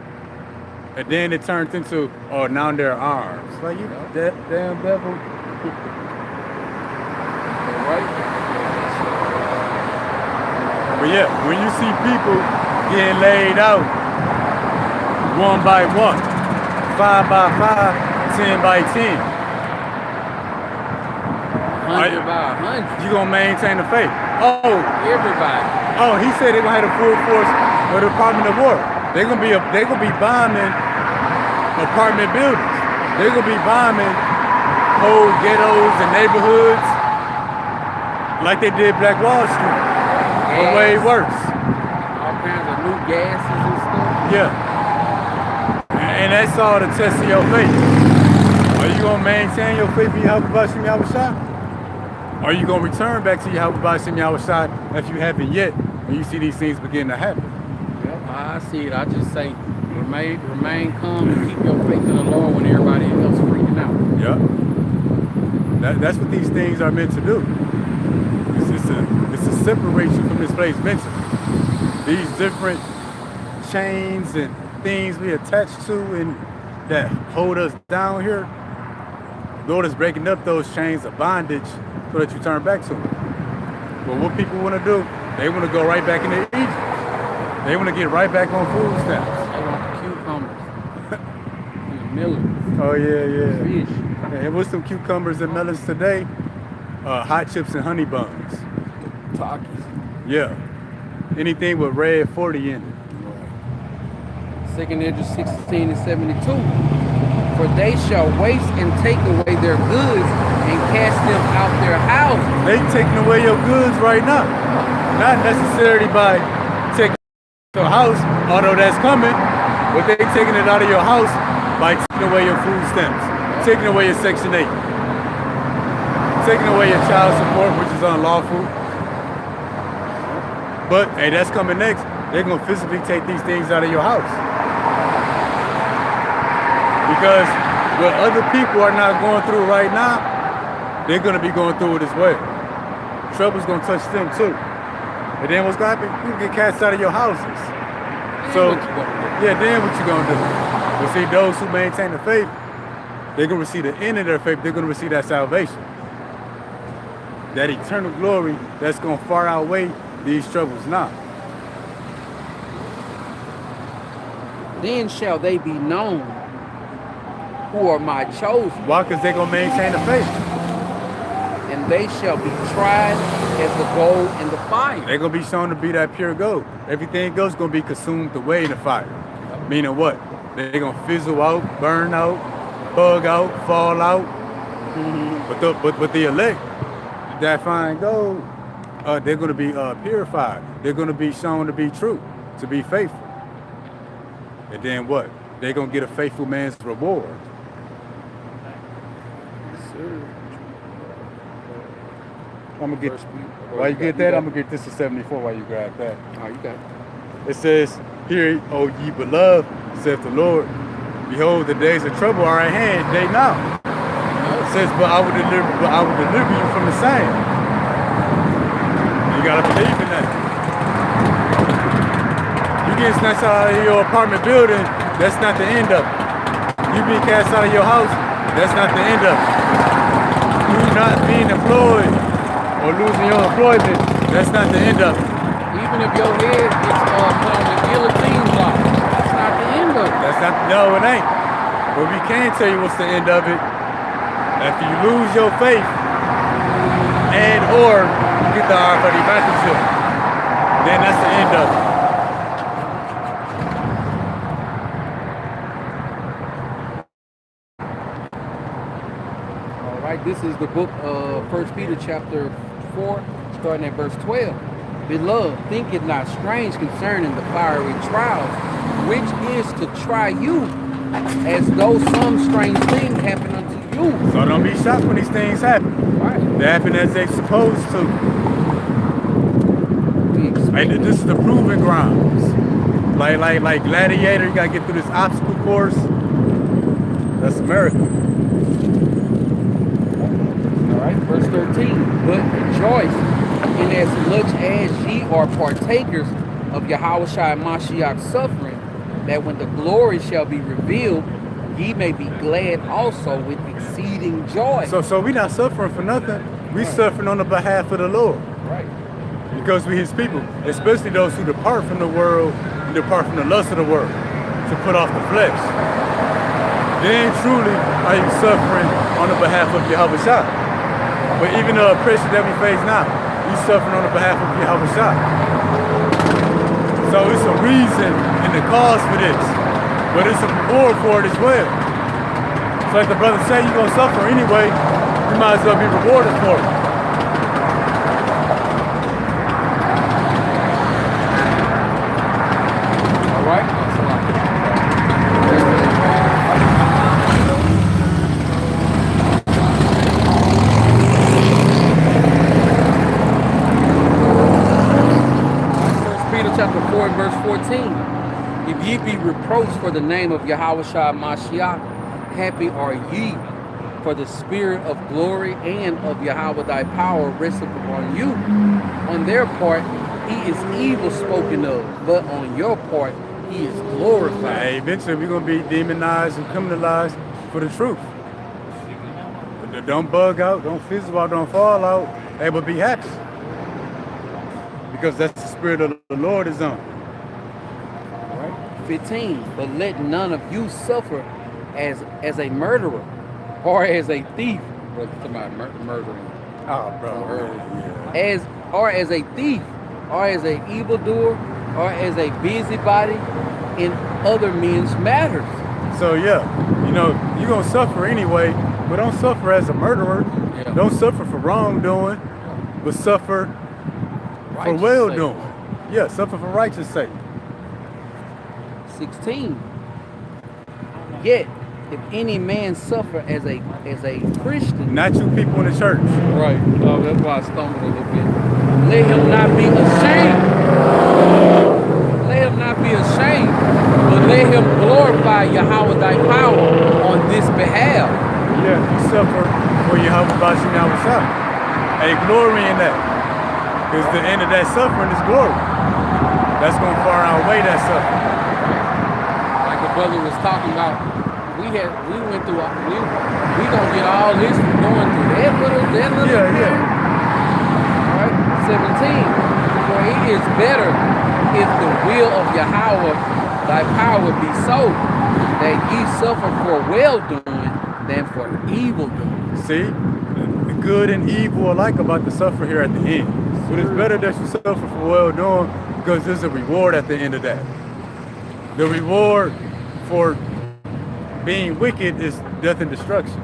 and then it turned into, now they're armed. It's like, you damn devil. Right? But yeah, when you see people getting laid out 1 by 1, 5 by 5, 10 by 10, 100 by 100. you gonna maintain the faith. Everybody. He said they're gonna have the full force of the Department of War. They're gonna be bombing apartment buildings. They're gonna be bombing whole ghettos and neighborhoods like they did Black Wall Street. But way worse. All kinds of new gases and stuff. Yeah. And that's all the test of your faith. Are you gonna maintain your faith in Yahweh B'Shem Yahushua? Or are you gonna return back to Yahweh B'Shem Yahushua if you haven't yet, when you see these things begin to happen? Yep, I see it. I just say remain calm and keep your faith in the Lord when everybody else freaking out. Yeah. That's what these things are meant to do. It's to separate you from this place mentally. These different chains and things we attach to and that hold us down here, Lord is breaking up those chains of bondage so that you turn back to Him. But what people want to do, they want to go right back into Egypt. They want to get right back on food stamps. They want the cucumbers and the melons. Oh yeah. Fish. And what's some cucumbers and melons today? Hot chips and honey buns. Takis. Yeah. Anything with red 40 in it. 2 Esdras 16 and 72. For they shall waste and take away their goods and cast them out their houses. They taking away your goods right now. Not necessarily by taking your house, although that's coming, but they taking it out of your house by taking away your food stamps, taking away your Section 8, taking away your child support, which is unlawful. But hey, that's coming next. They're gonna physically take these things out of your house. Because what other people are not going through right now, they're gonna be going through it as well. Trouble's gonna touch them too. And then what's gonna happen? You get cast out of your houses. Then So what you gonna do? yeah, then what you gonna do? But see, those who maintain the faith, they're gonna receive the end of their faith. They're gonna receive that salvation, that eternal glory that's gonna far outweigh these troubles now. Then shall they be known who are my chosen, Why? Because they're gonna maintain the faith. and they shall be tried as the gold in the fire. They're gonna be shown to be that pure gold. Everything else gonna be consumed away in the fire. Meaning what? They're gonna fizzle out, burn out, bug out, fall out. But the elect, that fine gold, they're gonna be purified. They're gonna be shown to be true, to be faithful. And then what? They're gonna get a faithful man's reward. I'm gonna get. While you get that, I'm gonna get this to 74. While you grab that. Oh, you got it. It says, "Hear, O ye beloved, saith the Lord. Behold, the days of trouble are at hand. They now." It says, "But I will deliver you from the same." You gotta believe in that. You getting snatched out of your apartment building, that's not the end of it. You being cast out of your house, that's not the end of it. You not being employed or losing your employment, that's not the end of it. Even if your head gets put on the guillotine block, that's not the end of it. That's not, no, it ain't. But we can tell you what's the end of it. After you lose your faith and or you get the already battleship, then that's the end of it. All right, this is the book of 1 Peter chapter 4, starting at verse 12. Beloved, think it not strange concerning the fiery trials, which is to try you, as though some strange thing happened unto you. So don't be shocked when these things happen. Right. They happen as they supposed to. We expect And this is the proving grounds. Like Gladiator, you gotta get through this obstacle course. That's America. All right, verse 13. But rejoice in as much as ye are partakers of Yahushua Mashiach's suffering, that when the glory shall be revealed, ye may be glad also with exceeding joy. So we not suffering for nothing. We suffering on the behalf of the Lord. Right. Because we his people, especially those who depart from the world and depart from the lust of the world, to put off the flesh. Then truly are you suffering on the behalf of Yahushua. But even the oppression that we face now, we suffering on the behalf of Yahushua. So it's a reason and the cause for this. But it's a reward for it as well. So like the brother said, you're gonna suffer anyway, you might as well be rewarded for it. All right. Chapter 4 and verse 14. If ye be reproached for the name of Yahushua Mashiach, happy are ye, for the spirit of glory and of Yahweh thy power resteth upon you. On their part, he is evil spoken of, but on your part, he is glorified. Hey, eventually we're gonna be demonized and criminalized for the truth. But don't bug out, don't fizzle out, don't fall out. Hey, but be happy. Because that's the spirit of the Lord is on. Right? 15. But let none of you suffer as a murderer or as a thief. What's about murdering? Oh, bro. As a thief, or as an evildoer, or as a busybody in other men's matters. So yeah, you're gonna suffer anyway, but don't suffer as a murderer. Yeah. Don't suffer for wrongdoing, but suffer for Righteous well sake. doing. Yeah, suffer for righteous sake. 16. Yet, if any man suffer as a Christian, Not you people in the church. right? Oh, that's why I stumbled a little bit. Let him not be ashamed. Let him not be ashamed, but let him glorify Yahweh thy power on this behalf. Yeah, you suffer for Yahweh Bashim Yahweh. Hey, glory in that. Because the end of that suffering is glory. That's going to far outweigh that suffering. Like the brother was talking about, we went through, we gonna get all this from going through that little Yeah. right? 17. For it is better if the will of Yahweh thy power be so that ye suffer for well doing than for evil doing. See, the good and evil alike about to suffer here at the end. But it's better that you suffer for well doing because there's a reward at the end of that. The reward for being wicked is death and destruction.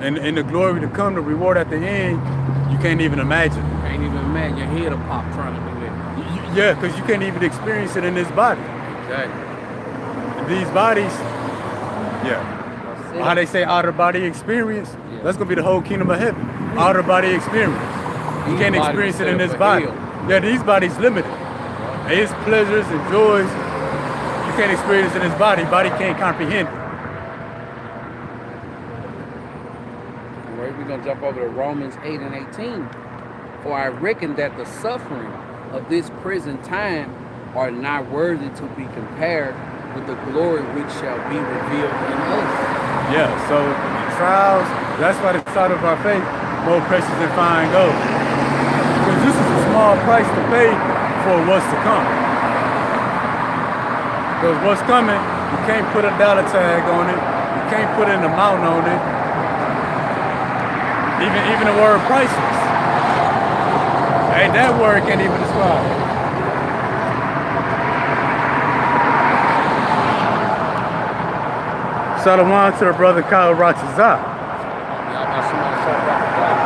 And the glory to come, the reward at the end, you can't even imagine. You can't even imagine your head will pop trying to do that. Yeah, because you can't even experience it in this body. Exactly. These bodies, how they say outer body experience, that's going to be the whole kingdom of heaven. Outer body experience. You can't experience it in this body. Yeah, these bodies limited. Its pleasures and joys, you can't experience it in this body. Body can't comprehend it. We're going to jump over to Romans 8 and 18. For I reckon that the suffering of this present time are not worthy to be compared with the glory which shall be revealed in us. Yeah, so trials, that's why the sight of our faith more precious than fine gold. Because this is a small price to pay for what's to come. Because what's coming, you can't put a dollar tag on it. You can't put an amount on it. Even the word priceless. Hey, that word can't even describe it. Shalom to the brother Kyle Rachazah.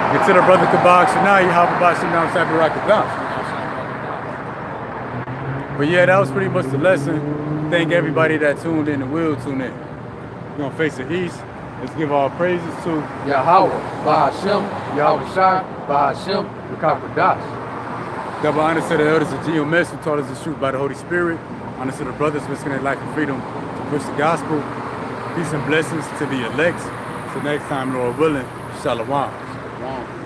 And to the brother Kabak Shana, Yahabah Shanam Sabi Rakadam. But yeah, that was pretty much the lesson. Thank everybody that tuned in and will tune in. We're going to face the east. Let's give all praises to Yahweh, Bahashem, Yahweh Shai, Bahashem, Rakakwadash. Double honor to the elders of GMS who taught us the truth by the Holy Spirit. Honor to the brothers risking their life and freedom to push the gospel. Peace and blessings to the elect. Till next time, Lord willing, Shalom. Shalom.